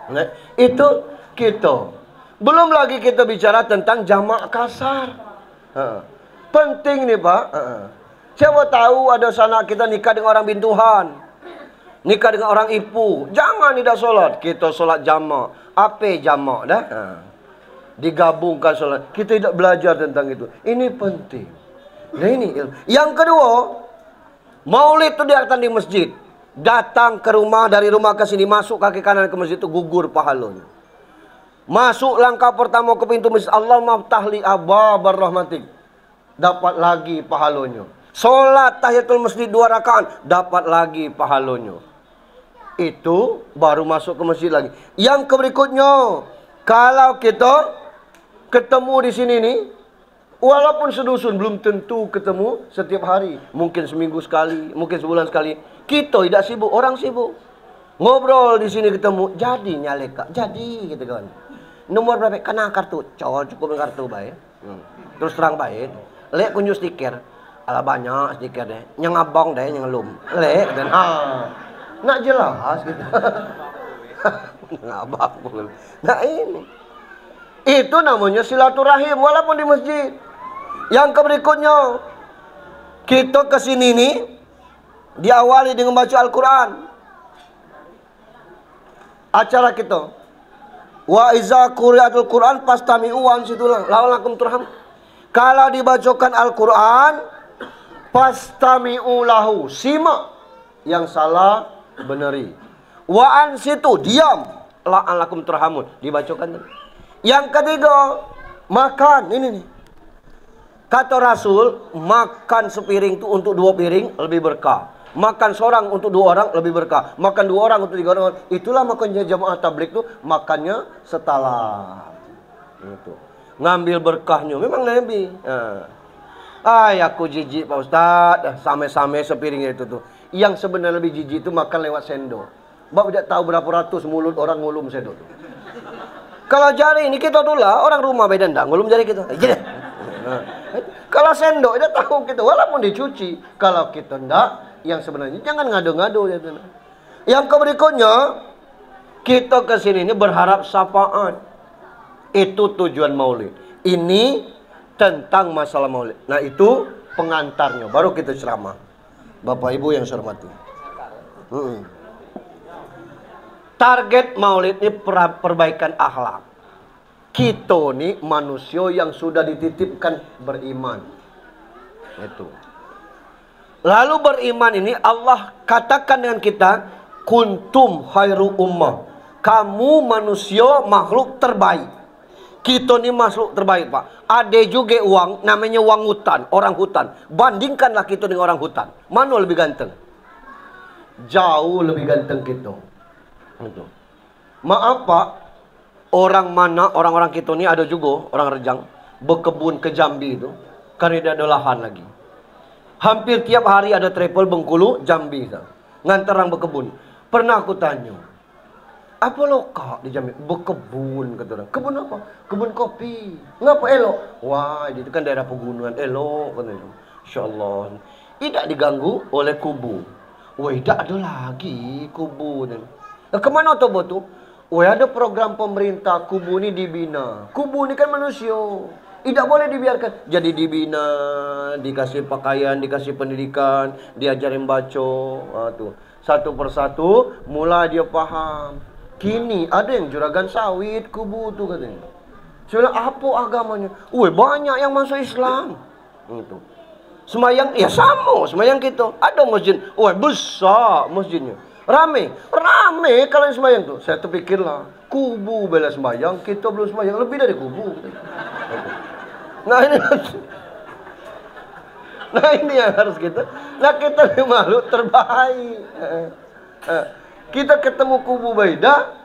Nah, itu kita. Belum lagi kita bicara tentang jamak kasar. Penting nih, Pak. Siapa tahu ada sanak kita nikah dengan orang bintuhan, nikah dengan orang ipu. Jangan tidak sholat. Kita sholat jamak. Apa jamak dah? Digabungkan sholat. Kita tidak belajar tentang itu. Ini penting. Nah ini ilmu. Yang kedua, maulid itu diadakan di masjid. Datang ke rumah, dari rumah ke sini, masuk kaki kanan ke masjid itu gugur pahalanya. Masuk langkah pertama ke pintu masjid, Allahumma ftahli abwabar rahmatik. Dapat lagi pahalanya. Solat tahiyatul masjid 2 rakaat, dapat lagi pahalanya. Itu baru masuk ke masjid lagi. Yang berikutnya, kalau kita ketemu di sini nih, walaupun sedusun, belum tentu ketemu setiap hari. Mungkin seminggu sekali, mungkin sebulan sekali. Kita tidak sibuk, orang sibuk. Ngobrol di sini ketemu, jadi nyaleka, jadi gitu kan. Nomor berapa? Kena kartu, cukup kartu baik. Terus terang baik. Lek kunjung stiker, ala banyak stiker deh. Yang abang deh, yang lum. Lek dan nak jelas gitu. Ngabang. Nah ini, itu namanya silaturahim walaupun di masjid. Yang berikutnya, kita kesini nih diawali dengan baca Al-Quran. Acara kita. Wa iza quri'atul Quran fastami'u wa ansitu la'allakum turham. Kalau dibacakan Al-Quran, fastami'u lahu, simak. Yang salah benari. Wa ansitu, diam. La'allakum turhamun, dibacakan. Yang ketiga, makan. Ini nih. Kata Rasul, makan sepiring itu untuk 2 piring lebih berkah. Makan seorang untuk 2 orang lebih berkah. Makan 2 orang untuk 3 orang. Itulah makanya jamaah tabligh tuh makannya setala. Itu. Ngambil berkahnya. Memang Nabi. Aku jijik Pak Ustaz. Samai-samai sepiringnya itu tuh. Yang sebenarnya lebih jijik itu makan lewat sendok. Bapak tidak tahu berapa ratus mulut orang ngulum sendok tuh. Kalau jari ini kita tuh lah, orang rumah beda ndak ngulum jari kita. Kalau sendok dia tahu kita walaupun dicuci. Kalau kita ndak, yang sebenarnya jangan ngado-ngado ya. Yang berikutnya, kita ke sini ini berharap syafaat. Itu tujuan maulid. Ini tentang masalah maulid. Nah, itu pengantarnya. Baru kita ceramah. Bapak Ibu yang saya hormati. Target maulid ini perbaikan akhlak. Kita nih manusia yang sudah dititipkan beriman. Itu. Lalu beriman ini Allah katakan dengan kita, kuntum khairu ummah. Kamu manusia makhluk terbaik. Kita nih makhluk terbaik, Pak. Ada juga uang, namanya uang hutan, orang hutan. Bandingkanlah kita dengan orang hutan. Mana lebih ganteng? Jauh lebih ganteng kita. Itu. Maaf Pak, orang-orang kita ini ada juga orang Rejang berkebun ke Jambi itu karena tidak ada lahan lagi. Hampir tiap hari ada travel Bengkulu, Jambi ngantar orang berkebun. Pernah aku tanya, apa lo kak di Jambi? Berkebun kata orang. Kebun apa? Kebun kopi. Ngapa elok? Wah, itu kan daerah pegunungan elok katanya. Insyaallah. Tidak diganggu oleh kubu. Wah, tidak ada lagi kubu. Kemana tuh betul? Wah, ada program pemerintah kubu ini dibina. Kubu ini kan manusia. Tidak boleh dibiarkan. Jadi dibina, dikasih pakaian, dikasih pendidikan, diajarin baca. Tuh. Satu persatu mulai dia paham. Kini ada yang juragan sawit kubu tuh katanya. Saya bilang, apa agamanya? Wah, banyak yang masuk Islam. Itu. Semayang, ya sama, semayang kita. Ada masjid. Wah, besar masjidnya. Rame kalau yang sembahyang tuh. Saya terpikirlah, kubu bela sembahyang, kita belum sembahyang, lebih dari kubu. Nah ini yang harus kita. Nah kita ini makhluk terbaik. Kita ketemu kubu beda,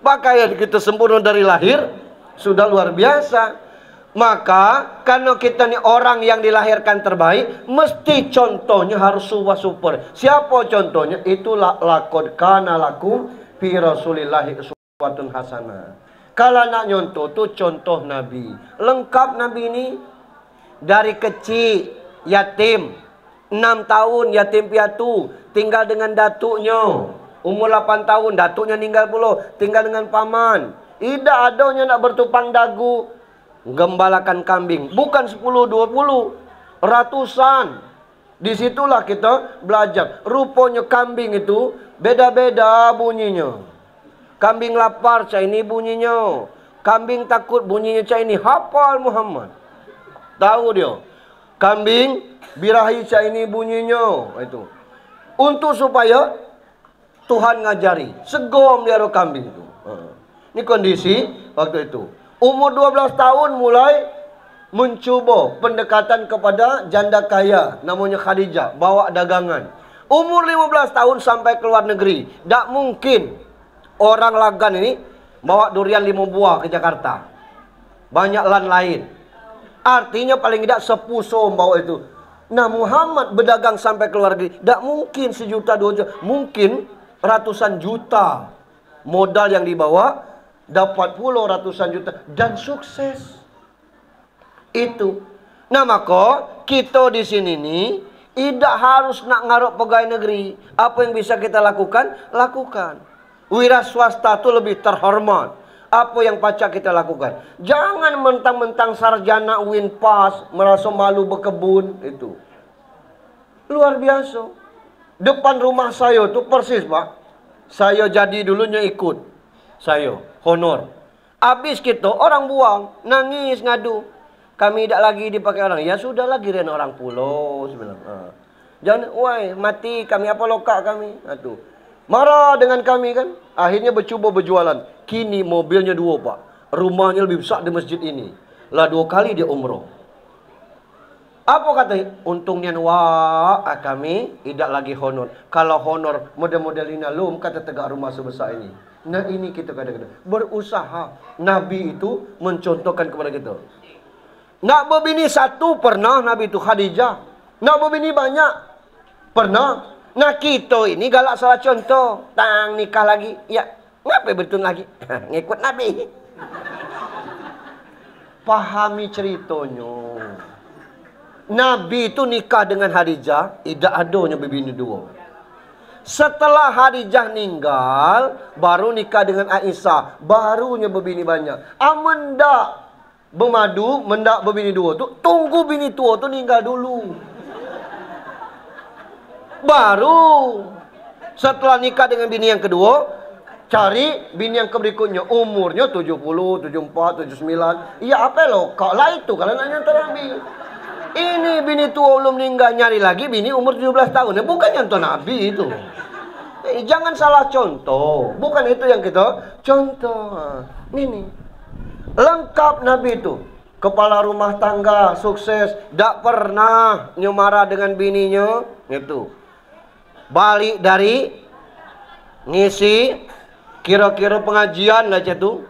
pakaian kita sempurna dari lahir, sudah luar biasa. Maka karena kita ini orang yang dilahirkan terbaik, mesti contohnya harus super. Siapa contohnya? Itulah laqad kana lakum fi rasulillahi uswatun hasanah. Kalau nak nyontoh tuh contoh Nabi. Lengkap Nabi ini dari kecil yatim, 6 tahun yatim piatu, tinggal dengan datuknya. Umur 8 tahun datuknya meninggal pula, tinggal dengan paman. Tidak adanya nak bertupang dagu. Gembalakan kambing, bukan 10, 20, ratusan. Disitulah kita belajar. Rupanya kambing itu beda-beda bunyinya. Kambing lapar, cah ini bunyinya. Kambing takut, bunyinya cah ini. Hafal Muhammad. Tahu dia. Kambing birahi, cah ini bunyinya. Itu. Untuk supaya Tuhan ngajari. Segom dia kambing itu. Ini kondisi waktu itu. Umur 12 tahun mulai mencuba pendekatan kepada janda kaya namanya Khadijah, bawa dagangan. Umur 15 tahun sampai ke luar negeri. Tak mungkin orang Lagan ini bawa durian 5 buah ke Jakarta. Banyak lan lain. Artinya paling tidak 10 bawa itu. Nah Muhammad berdagang sampai ke luar negeri. Tak mungkin 1 juta 2 juta. Mungkin ratusan juta modal yang dibawa. Dapat puluh ratusan juta dan sukses. Itu. Nah maka kita di sini nih tidak harus nak ngaruk pegawai negeri. Apa yang bisa kita lakukan? Lakukan. Wira swasta itu lebih terhormat. Apa yang pacak kita lakukan? Jangan mentang-mentang sarjana Winpas merasa malu berkebun itu. Luar biasa. Depan rumah saya tuh persis Pak. Saya jadi dulunya ikut. Saya honor. Habis kita orang buang, nangis ngadu. Kami tidak lagi dipakai orang. Ya sudah lagi giliran orang pulau sebenarnya. Jangan, woi mati kami apa lokak kami. Aduh. Marah dengan kami kan. Akhirnya bercuba berjualan. Kini mobilnya 2 Pak. Rumahnya lebih besar di masjid ini. Lah 2 kali dia umroh. Apa kata? Untungnya kami tidak lagi honor. Kalau honor model-modelina lum kata tegak rumah sebesar ini. Nah ini kita kadang-kadang berusaha. Nabi itu mencontohkan kepada kita. Nak berbini satu pernah Nabi itu Khadijah. Nak berbini banyak pernah. Nah kita ini galak salah contoh. Tang nikah lagi. Ya, ngapa betul lagi? Ngikut Nabi. Pahami ceritanya. Nabi itu nikah dengan Khadijah, tidak adanya berbini dua. Setelah Khadijah meninggal, baru nikah dengan Aisyah, barunya berbini banyak. Mendak bermadu, mendak berbini dua tu, tunggu bini tua tu meninggal dulu. Baru setelah nikah dengan bini yang kedua, cari bini yang berikutnya, umurnya 70, 74, 79. Ya apa lo? Kau lah itu kalau nak nyantar Nabi. Ini bini tua belum meninggal, nyari lagi bini umur 17 tahun. Bukan nyantar Nabi itu. Jangan salah contoh. Bukan itu yang kita contoh. Ini lengkap Nabi itu. Kepala rumah tangga, sukses. Tak pernah nyemara dengan bininya. Itu. Balik dari ngisi kira-kira pengajian lah itu.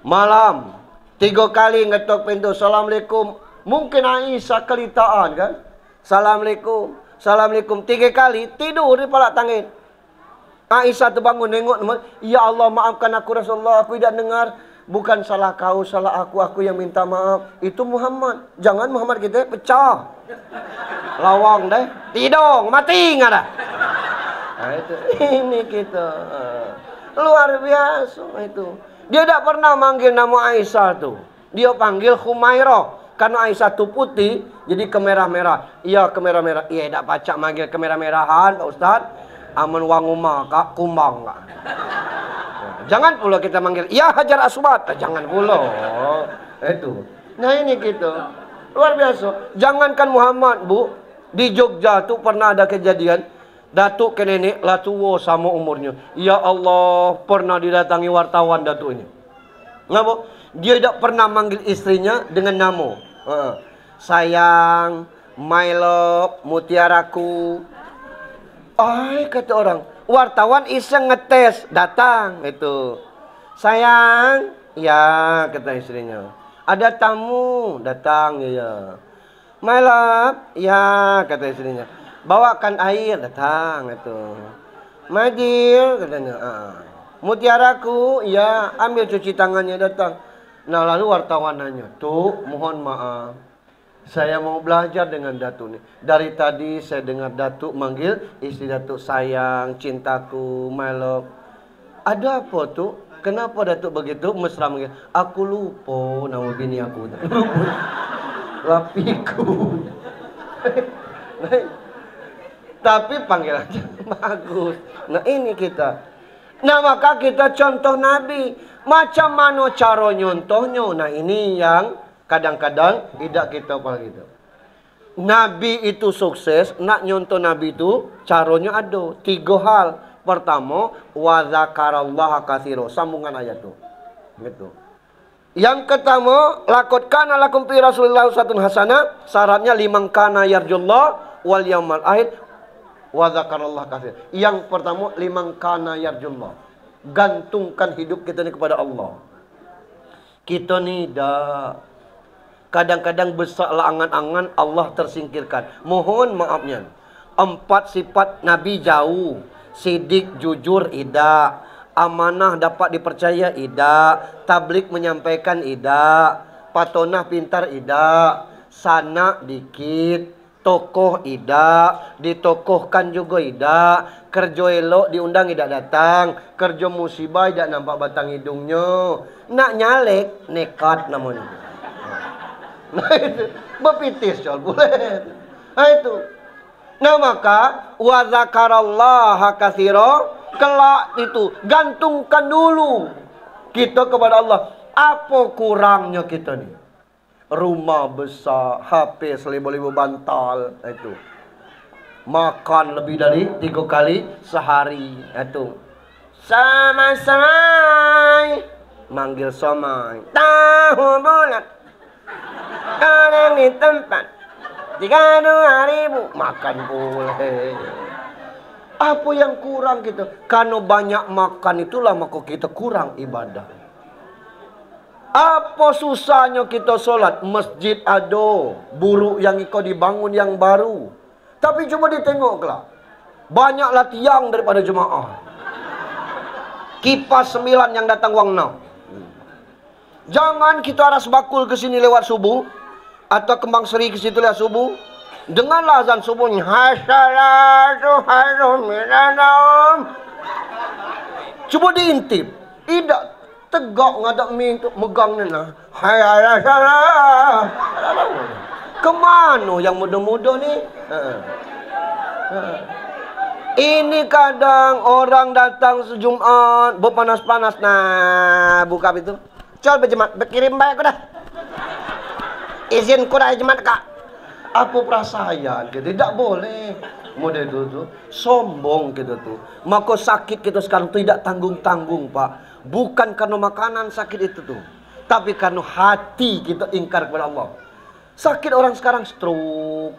Malam 3 kali ngetok pintu. Assalamualaikum. Mungkin Aisyah kelitaan kan. Assalamualaikum. Assalamualaikum. 3 kali tidur di palak tangin. Aisyah terbangun nengok. Ya Allah maafkan aku Rasulullah. Aku tidak dengar. Bukan salah kau, salah aku. Aku yang minta maaf. Itu Muhammad. Jangan Muhammad kita pecah. Lawang deh. Tidong. Mati nggak dah. Nah, itu. Ini kita. Luar biasa itu. Dia tidak pernah manggil nama Aisyah tu. Dia panggil Humairah. Karena Aisyah tu putih, jadi kemerah-merah. Iya kemerah-merah. Iya tidak pacak manggil kemerah-merahan Pak Ustaz. Aman wanguma kak kumbang kak. Jangan pula kita manggil ya Hajar Aswad. Jangan pula. Itu. Nah ini kita. Luar biasa. Jangankan Muhammad bu. Di Jogja tu pernah ada kejadian. Datuk ke nenek lah tua sama umurnya. Ya Allah pernah didatangi wartawan datuk ini. Ngapa? Dia tidak pernah manggil istrinya dengan nama. Sayang, my love, mutiaraku. Ay, kata orang. Wartawan iseng ngetes, datang itu. Sayang, ya kata istrinya. Ada tamu, datang ya. My love, ya kata istrinya. Bawakan air, datang itu. My dear, katanya. Mutiaraku, ya ambil cuci tangannya, datang. Nah lalu wartawan nanya, Tuh mohon maaf, saya mau belajar dengan Datuk nih. Dari tadi saya dengar Datuk manggil istri Datuk sayang, cintaku, my love. Ada apa tuh? Kenapa Datuk begitu mesra manggil? Aku lupa nama bini aku. Lapiku. Tapi panggilannya bagus. Nah ini kita. Nah maka kita contoh Nabi. Macam mana cara nyontohnya? Nah ini yang kadang-kadang tidak kita paham gitu. Nabi itu sukses. Nak nyontoh Nabi itu caranya ada 3 hal. Pertama, wa dzakarallaha katsira. Sambungan ayat itu. Gitu. Yang pertama, laqad kana lakum fi Rasulillah uswatun hasanah. Syaratnya liman kana yarjullah wal yaumal akhir wa dzakarallaha katsira. Yang pertama, liman kana yarjullah. Gantungkan hidup kita ni kepada Allah. Kita ni dah kadang-kadang besar lah angan-angan Allah tersingkirkan. Mohon maafnya. 4 sifat Nabi jauh. Sidik, jujur, idak. Amanah dapat dipercaya, idak. Tablik menyampaikan, idak. Patonah pintar, idak. Sanak dikit. Tokoh idak, ditokohkan juga idak. Kerja elok diundang idak datang. Kerja musibah idak nampak batang hidungnya. Nak nyalek nekat namanya. Nah itu berpitis col boleh. Nah itu. Nah maka wa dzakarallaha katsira, kelak itu gantungkan dulu kita kepada Allah. Apa kurangnya kita ni? Rumah besar, HP seribu-ribu bantal, itu. Makan lebih dari 3 kali sehari, itu. Sama-sama manggil somai. Tahu bulat. Orang di tempat. 32.000 makan boleh. Apa yang kurang kita? Karena banyak makan itulah maka kita kurang ibadah. Apa susahnya kita sholat? Masjid ada, buruk yang ikut dibangun yang baru. Tapi coba ditengoklah, banyaklah tiang daripada jemaah. Kipas 9 yang datang wang 6. Jangan kita aras bakul ke sini lewat subuh, atau Kembang Seri ke situ lewat subuh. Dengarlah azan subuhnya. Hassalatu haruminanam. Coba diintip. Tidak tegak ngadak minta megang nana. Hayya salah. Kemana yang muda-muda ni? Ini kadang orang datang sejumat berpanas-panas. Nah, buka itu. Col berjemaat, berkirim bayar aku dah. Izin ku dah jemaat kak. Apa perasaan kita? Tidak boleh. Model itu tuh sombong kita tuh. Maka sakit kita sekarang tidak tanggung-tanggung pak. Bukan karena makanan sakit itu tuh, tapi karena hati kita ingkar kepada Allah. Sakit orang sekarang stroke,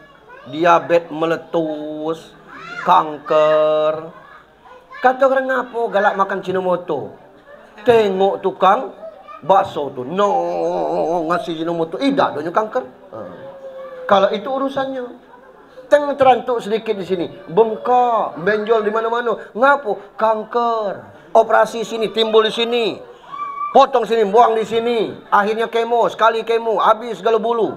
diabetes meletus, kanker. Kata orang ngapo galak makan Cinomoto. Tengok tukang bakso tuh, no ngasih Cinomoto, tidak adanya kanker. Kalau itu urusannya. Terantuk sedikit di sini, bengkak, benjol di mana-mana. Ngapo? Kanker. Operasi sini, timbul di sini. Potong sini, buang di sini. Akhirnya kemo, sekali kemo, habis segala bulu.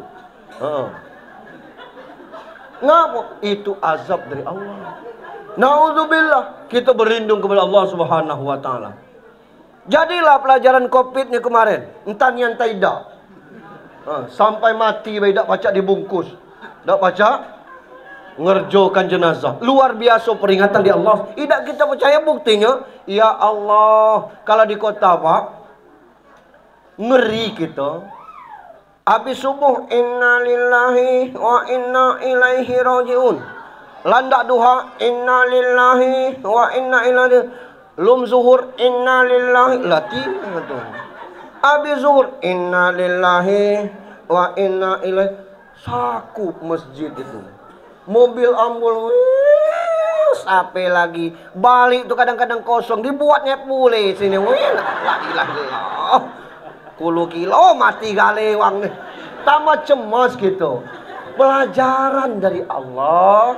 Ngapo? Itu azab dari Allah. Naudzubillah, kita berlindung kepada Allah Subhanahu wa taala. Jadilah pelajaran Covid ni kemarin, entah yang tidak. Sampai mati tidak baca dibungkus. Tak baca ngerjokan jenazah. Luar biasa peringatan di Allah. Tidak kita percaya buktinya. Ya Allah, kalau di kota pak, ngeri kita. Habis subuh, inna lillahi wa inna ilaihi rajiun. Landak duha, inna lillahi wa inna ilaihi. Lum zuhur, inna lillahi. Latih tu. Habis zuhur, inna lillahi wa inna ilaihi. Sakup masjid itu. Mobil ambul sampai lagi. Balik tu kadang-kadang kosong. Dibuatnya pule sini. La ilaha illallah. 10 kilo mati galewang ni. Tambah cemas gitu. Pelajaran dari Allah.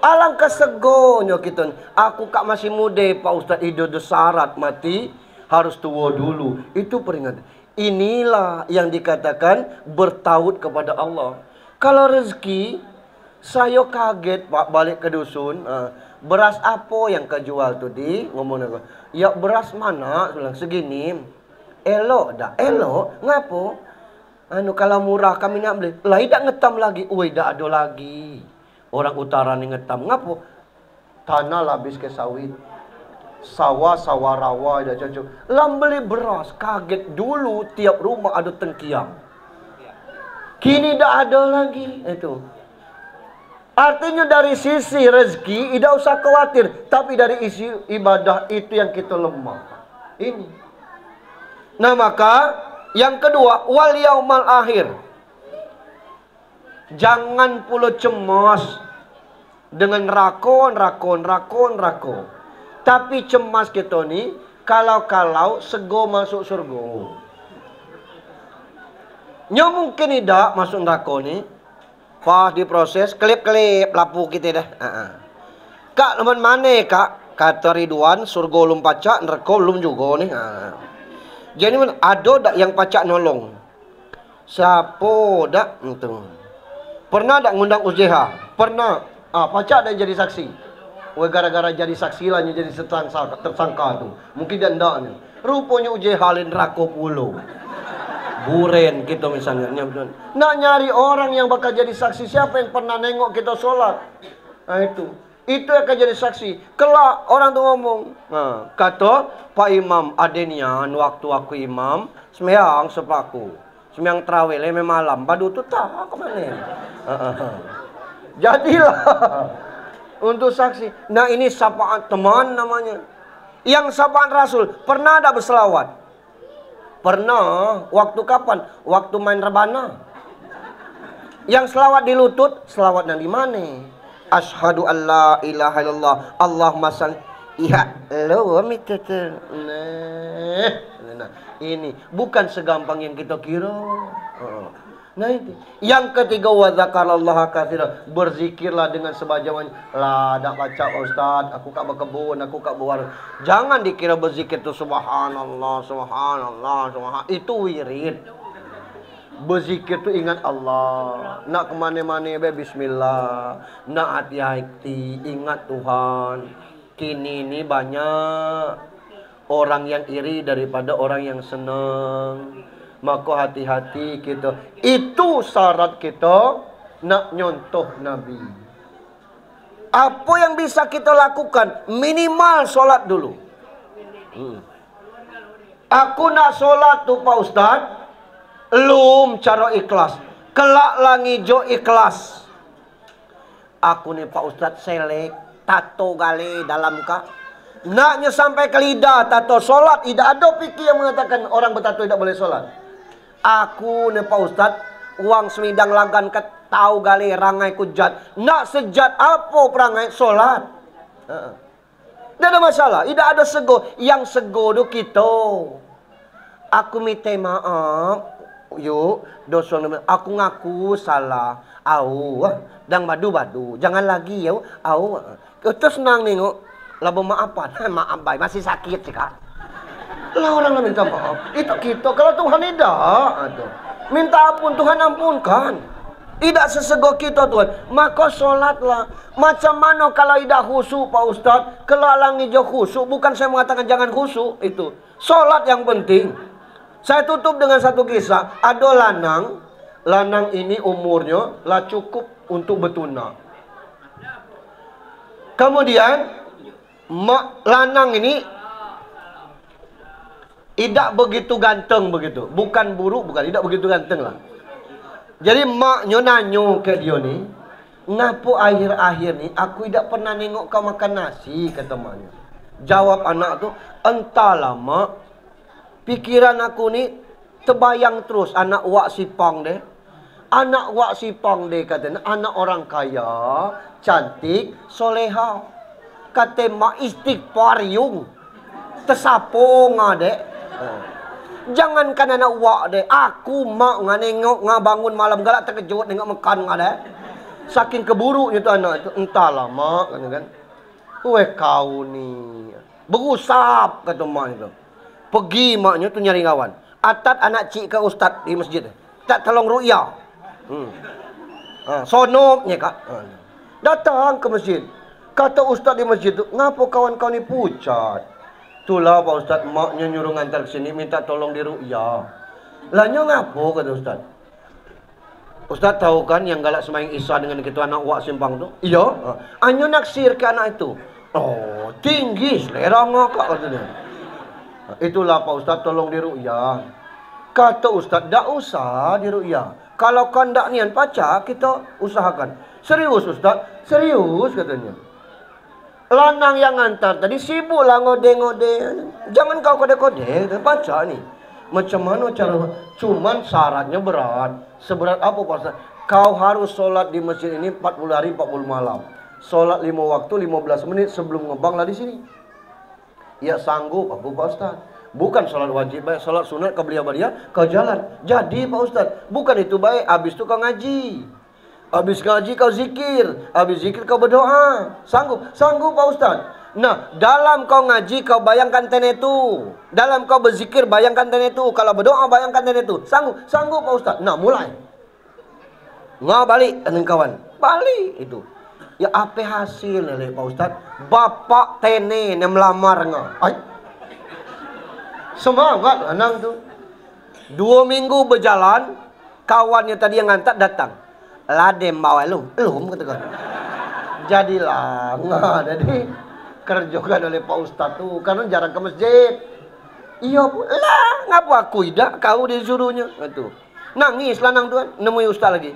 Alangkah segonya kita. Aku kak masih muda Pak Ustaz hidup syarat mati. Harus tua dulu. Itu peringatan. Inilah yang dikatakan bertaut kepada Allah. Kalau rezeki, saya kaget pak balik ke dusun. Beras apa yang kau jual tu di? Ngomong aku. Ya beras mana? Bilang segini. Elok dah. Elok? Ngapo? Kalau murah kami nak beli. Lah tidak ngetam lagi. Oi dah ada lagi. Orang utara ni ngetam. Ngapo? Tanah habis ke sawit. Sawah rawa dah cocok. Lam beli beras. Kaget dulu tiap rumah ada tengkiang. Kini dah ada lagi. Itu. Artinya dari sisi rezeki tidak usah khawatir. Tapi dari isi ibadah itu yang kita lemah. Ini. Nah maka yang kedua, wal yaumal akhir. Jangan pula cemas dengan rakon. Tapi cemas kita ni kalau sego masuk surga. Nya mungkin tidak masuk neraka ni. Pas diproses, kelip-kelip lapu kita dah. Kak, leman mana kak? Kata Ridwan, surga belum pacak, neraka belum juga ni. Jadi ada tak yang pacak nolong? Siapa dak? Itu. Pernah tak ngundang UJH? Pernah. Pacak dah jadi saksi. Gara-gara jadi saksi lah, jadi tersangka tu. Mungkin dia ndak ni. Rupanya UJH lain neraka puluh. Buren kita misalnya. Nak nyari orang yang bakal jadi saksi. Siapa yang pernah nengok kita sholat? Nah itu akan jadi saksi. Kelak orang tu ngomong. Kata Pak Imam adenya waktu aku imam sembahyang sepaku. Sembahyang tarawih leme malam. Badu tu tak ke mana. Jadilah untuk saksi. Nah ini sapaan teman namanya. Yang sapaan Rasul. Pernah ada berselawat? Pernah. Waktu kapan? Waktu main rebana. Yang selawat di lutut, selawat yang di mana? Asyhadu an la ilaha illallah, Allahumma salli. Iya, lo minta nah, ini bukan segampang yang kita kira. Nah itu. Yang ketiga, wa dzakarallaha katsira, berzikirlah dengan sebanyak-banyaknya. Lah dak baca Ustaz, aku kak berkebun, aku kak berwarung. Jangan dikira berzikir itu subhanallah, subhanallah, subhanallah. Itu wirid. Berzikir itu ingat Allah. Nak kemana-mana bismillah. Nak hati-hati ingat Tuhan. Kini ini banyak orang yang iri daripada orang yang senang. Maka hati-hati kita. Itu syarat kita nak nyontoh Nabi. Apa yang bisa kita lakukan? Minimal solat dulu. Aku nak solat tuh Pak Ustaz. Lum cara ikhlas. Kelak langi jo ikhlas. Aku nih Pak Ustaz selek. Tato gale dalam kah? Naknya sampai ke lidah tato solat. Tidak ada fikih yang mengatakan orang bertato tidak boleh solat. Aku nih Pak Ustaz, uang semidang langgan ke tahu gale rangai kujat. Nak sejat apa perangai solat? Tidak ada masalah. Tidak ada sego. Yang sego itu kita. Aku minta maaf. Yuk, dosa aku ngaku salah. Au, dang badu-badu. Jangan lagi ya. Au. Kita senang nengok. Labo maafan. Maaf baik. Masih sakit sih kak. Lah orang minta maaf. Itu kita. Kalau Tuhan tidak. Minta ampun. Tuhan ampunkan. Tidak sesego kita Tuhan. Maka sholatlah. Macam mana kalau tidak khusyuk Pak Ustaz. Kelalang hijau khusyuk. Bukan saya mengatakan jangan khusyuk. Itu. Sholat yang penting. Saya tutup dengan satu kisah. Ada lanang. Lanang ini umurnya lah cukup untuk betuna. Kemudian lanang ini tidak begitu ganteng begitu. Bukan buruk, bukan. Tidak begitu ganteng lah. Jadi maknya nanyo ke dia ni. Ngapa akhir-akhir ni aku tidak pernah nengok kau makan nasi, kata maknya. Jawab anak tu, entah lama. Pikiran aku ni terbayang terus anak wak sipang deh. Anak wak sipang deh katanya. Anak orang kaya, cantik, soleha. Kata mak istighfar yung. Tersapong adek. Jangankan anak wak deh. Aku mak nengok bangun malam galak terkejut nengok makan adek. Saking keburuknya tu anak itu. Entahlah mak kan. Kau ni. Berusap kata mak itu. Pergi maknya tu nyari kawan. Atat anak cik ke ustaz di masjid. Tak tolong ru'yah. Sonopnya kak. Datang ke masjid. Kata ustaz di masjid tu, ngapa kawan kau ni pucat? Itulah Pak Ustaz, maknya nyuruh ngantar ke sini minta tolong di ru'yah. Lahnya ngapo kata ustaz? Ustaz tahu kan yang galak sembahyang Isya dengan kita anak wak simpang tu? Iya. Anyo naksir ke anak itu. Oh, tinggi selera ngakak katanya. Itulah Pak Ustaz tolong diru'yah. Kata Ustaz, tak usah diru'yah. Kalau kau tak niat pacar, kita usahakan. Serius Ustaz? Serius katanya. Lanang yang ngantar tadi sibuklah ngode-ngode. Jangan kau kode-kode, pacar ni. Macam mana cara? Cuman syaratnya berat. Seberat apa Pak Ustaz? Kau harus solat di masjid ini 40 hari 40 malam. Solat 5 waktu 15 menit sebelum ngebanglah di sini. Ya sanggup aku Pak Ustaz. Bukan solat wajib baik, solat sunat kau belia-belia kau jalan. Jadi Pak Ustaz, bukan itu baik. Habis itu kau ngaji. Habis ngaji kau zikir. Habis zikir kau berdoa. Sanggup? Sanggup Pak Ustaz. Nah, dalam kau ngaji kau bayangkan ten itu. Dalam kau berzikir bayangkan ten itu. Kalau berdoa bayangkan ten itu. Sanggup? Sanggup Pak Ustaz. Nah, mulai. Ngah balik dengan kawan. Balik itu. Ya apa hasil nih Pak Ustaz? Bapak tene yang melamar ngah. Ay. Semangat anak tu. 2 minggu berjalan, kawannya tadi yang ngantar datang. Ladem bawa lu, kata kan. Jadilah ngah jadi kerjakan oleh Pak Ustaz tu karena jarang ke masjid. Iya lah, ngapa aku tidak kau disuruhnya itu. Nangis lanang tu kan, nemui Ustaz lagi.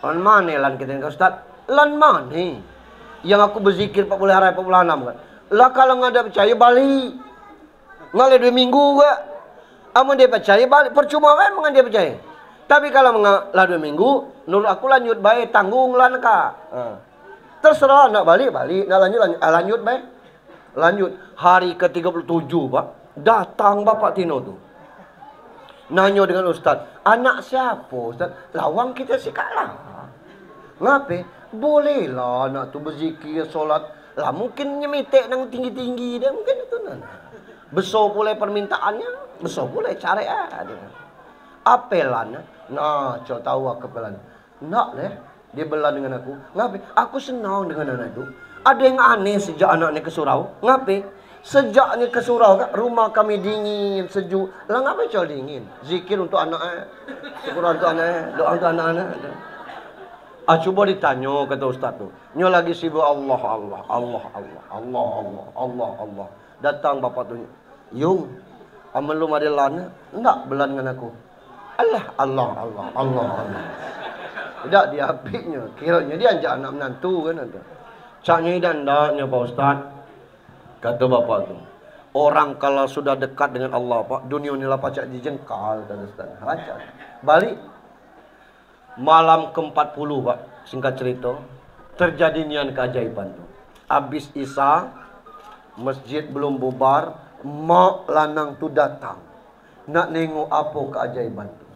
Lan mana lan kita ke Ustaz? Lan mana? Yang aku berzikir 40 hari 46 kan. Lah kalau nggak ada percaya balik. Ngalih 2 minggu gak. Amun dia percaya balik percuma kan mengan dia percaya. Tapi kalau mengalah 2 minggu, menurut aku lanjut baik, tanggunglah kak. Terserah nak balik, nak lanjut baik. Lanjut hari ke-37 Pak, datang Bapak Tino tuh. Nanya dengan Ustaz, anak siapa Ustaz? Lawang kita si kalah. Ngapain? Boleh lah anak tu berzikir, solat. Lah mungkin nyemitek nang tinggi-tinggi dia, mungkin itu nana. Besar pula permintaannya, besar pula syariat dia. Apelan, nah coba tahu aku apelan. Nak leh, dia belan dengan aku. Ngapain? Aku senang dengan anak itu. Ada yang aneh sejak anaknya ke surau. Ngapain? Sejaknya ke surau, rumah kami dingin, sejuk. Lah ngapain coba dingin? Zikir untuk anaknya, syukur untuk anaknya, doa untuk anak-anak. Coba ditanya kata Ustaz tu. Nyo lagi sibuk Allah. Datang bapak tu. Yung, amal lu ada lana? Enggak belan dengan aku. Allah. Tidak diapiknya. Kiranya dia anjak anak menantu kan. Caknya dan daknya Pak Ustaz. Kata bapak tu. Orang kalau sudah dekat dengan Allah Pak, dunia ni lah pacak dijengkal kata Ustaz. Rancak. Balik. Malam ke-40 Pak, singkat cerita, terjadi nian keajaiban tu. Habis Isya, masjid belum bubar, mak lanang tu datang. Nak nengok apa keajaiban tu.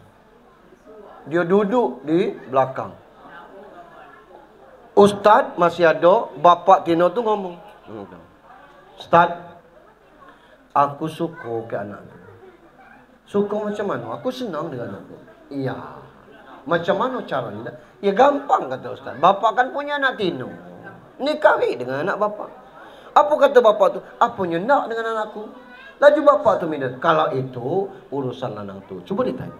Dia duduk di belakang. Ustaz masih ada, Bapak Tino tu ngomong. Ustaz, aku suka ke anak tu. Suka macam mana? Aku senang dengan anak tu. Iya. Macam mana caranya? Ya gampang kata Ustaz. Bapak kan punya anak Tino. Nikahi dengan anak bapak. Apa kata bapak tu? Apanya nak dengan anakku? Laju bapak tu minta. Kalau itu urusan lanang tu. Cuba ditanya.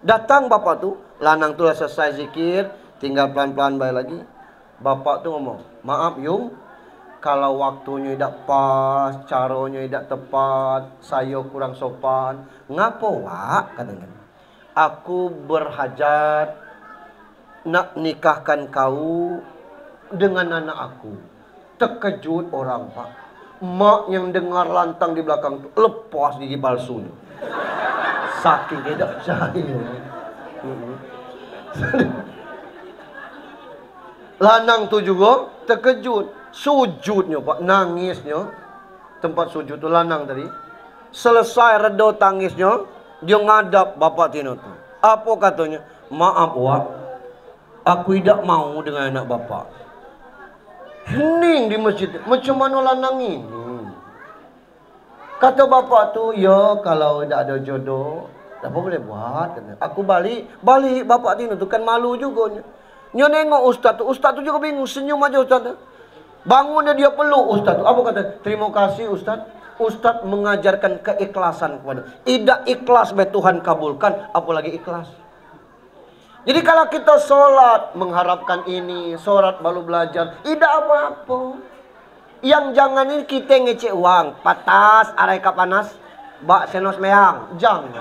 Datang bapak tu. Lanang tu dah selesai zikir. Tinggal pelan-pelan bayar lagi. Bapak tu ngomong. Maaf Yung. Kalau waktunya tidak pas. Caranya tidak tepat. Saya kurang sopan. Ngapo wak? Katanya. Aku berhajat nak nikahkan kau dengan anak aku. Terkejut orang Pak. Mak yang dengar lantang di belakang tu lepas gigi palsu. Saking tidak percaya. Lanang tu juga terkejut. Sujudnya Pak, nangisnya. Tempat sujud tu lanang tadi. Selesai reda tangisnya, dia ngadap Bapak Tino tu. Apa katanya? Maaf Wak, aku tidak mau dengan anak bapak. Hening di masjid. Macam mana lanang ini? Kata bapak tu, ya kalau tidak ada jodoh, apa boleh buat? Aku balik Bapak Tino tu kan malu juga. Nyo nengok Ustaz tu juga bingung, senyum aja Ustaz tu. Bangun dia peluk Ustaz tu. Apa kata? Terima kasih Ustaz. Ustaz mengajarkan keikhlasan kepada. Tidak ikhlas be Tuhan kabulkan, apalagi ikhlas. Jadi kalau kita sholat mengharapkan ini, sholat baru belajar, tidak apa-apa. Yang jangan ini kita ngecek uang, patas, arai panas, bak senos meang, jangan.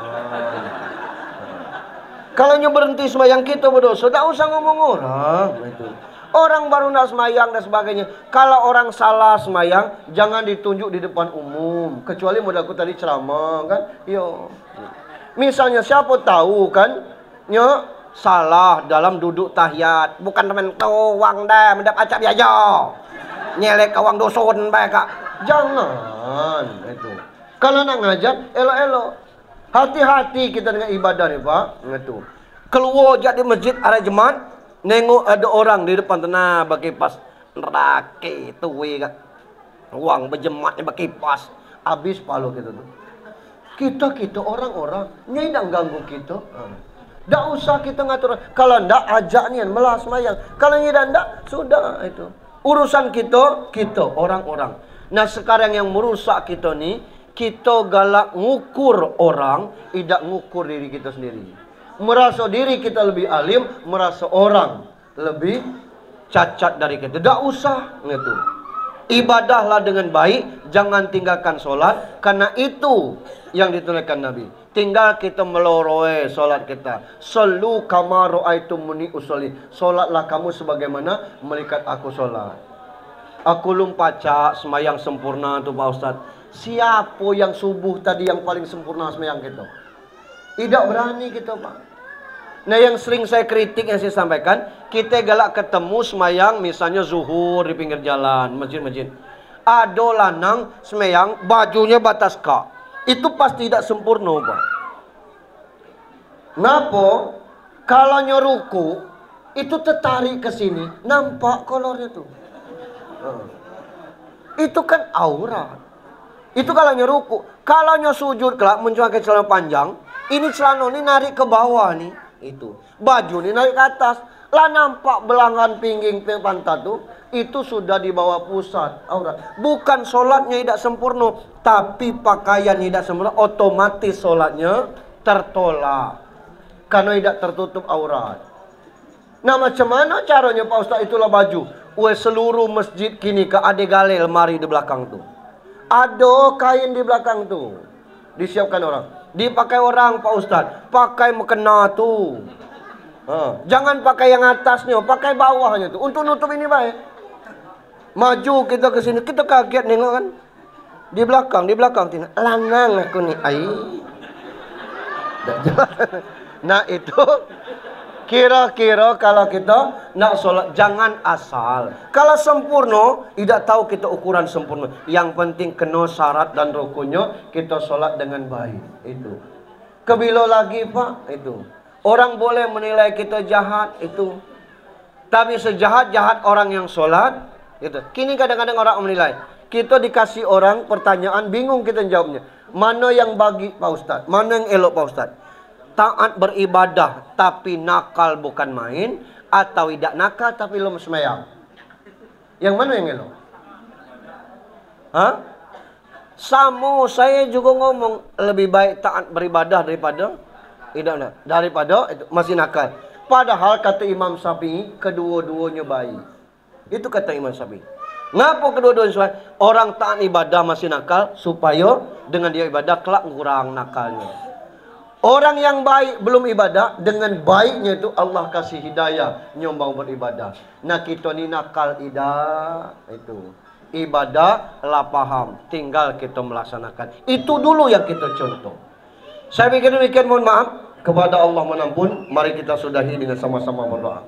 Kalau berhenti sembahyang kita berdosa, tidak usah ngomong orang. Itu. Orang baru nak semayang dan sebagainya. Kalau orang salah semayang, jangan ditunjuk di depan umum. Kecuali modalku tadi ceramah kan. Yo. Misalnya siapa tahu kan, yo salah dalam duduk tahiyat. Bukan temen tawang dah, mendap acap biaja. Nyelek kawang doson baik kak. Jangan itu. Kalau nak ngajar, elok-elok. Hati-hati kita dengan ibadah nih Pak. Itu. Keluar jadi masjid ada jemaat. Nengok ada orang di depan tanah pakai kipas. Neraka itu kak. Uang berjemaatnya pakai kipas. Habis palu kita tuh. Kita orang-orang nyai dah ganggu kita. Tak usah kita ngatur. Kalau ndak ajak nian melas mayang. Kalau nyai ndak sudah itu. Urusan kita orang-orang. Nah sekarang yang merusak kita ni, kita galak ngukur orang, tidak ngukur diri kita sendiri. Merasa diri kita lebih alim, merasa orang lebih cacat dari kita. Tak usah gitu. Ibadahlah dengan baik, jangan tinggalkan solat, karena itu yang ditunaikan Nabi. Tinggal kita meloroi solat kita. Sallu kama ra'aitumuni usolli. Solatlah kamu sebagaimana melihat aku solat. Aku lumpaca semayang sempurna tu Pak Ustaz. Siapa yang subuh tadi yang paling sempurna semayang kita? Tidak berani kita Pak. Nah yang sering saya kritik, yang saya sampaikan, kita galak ketemu semayang misalnya zuhur di pinggir jalan, masjid-masjid. Ada lanang semayang, bajunya batas kak. Itu pasti tidak sempurna, Pak. Ngapa? Kalau nyoruku, itu tertarik ke sini, nampak kolornya tuh. Itu kan aurat. Itu kalau nyeruku. Kalau sujud kelak mencuakai celana panjang, ini celana ini narik ke bawah nih. Itu baju ini naik ke atas. Lah nampak belangan pingging pantat tuh. Itu sudah di bawah pusat aurat. Bukan sholatnya tidak sempurna, tapi pakaian tidak sempurna, otomatis sholatnya tertolak. Karena tidak tertutup aurat. Nah macam mana caranya Pak Ustaz? Itulah baju. Seluruh masjid kini ke ada gale lemari di belakang tuh. Ada kain di belakang tuh. Disiapkan orang. Dipakai orang Pak Ustaz. Pakai mekena tuh. Jangan pakai yang atasnya, pakai bawahnya tuh. Untuk nutup ini baik. Maju kita ke sini, kita kaget nengok kan. Di belakang tina. Lanang aku nih. Nah itu kira-kira kalau kita nak sholat jangan asal. Kalau sempurna, tidak tahu kita ukuran sempurna. Yang penting kena syarat dan rukunnya, kita sholat dengan baik. Itu. Kebilo lagi Pak, itu. Orang boleh menilai kita jahat, itu. Tapi sejahat-jahat orang yang sholat, itu. Kini kadang-kadang orang menilai. Kita dikasih orang pertanyaan, bingung kita jawabnya. Mana yang bagi Pak Ustaz? Mana yang elok Pak Ustaz? Taat beribadah tapi nakal bukan main, atau tidak nakal tapi lemes semayang? Yang mana yang elok? Sama saya juga ngomong lebih baik taat beribadah daripada itu masih nakal. Padahal kata Imam Syafi'i kedua-duanya baik. Itu kata Imam Syafi'i. Ngapa kedua-duanya baik? Orang taat ibadah masih nakal supaya dengan dia ibadah kelak kurang nakalnya. Orang yang baik belum ibadah, dengan baiknya itu Allah kasih hidayah nyombang beribadah. Nah kita ni nakal itu. Ibadah lah paham, tinggal kita melaksanakan. Itu dulu yang kita contoh. Saya pikir demikian, mohon maaf. Kepada Allah menampun, mari kita sudahi dengan sama-sama berdoa.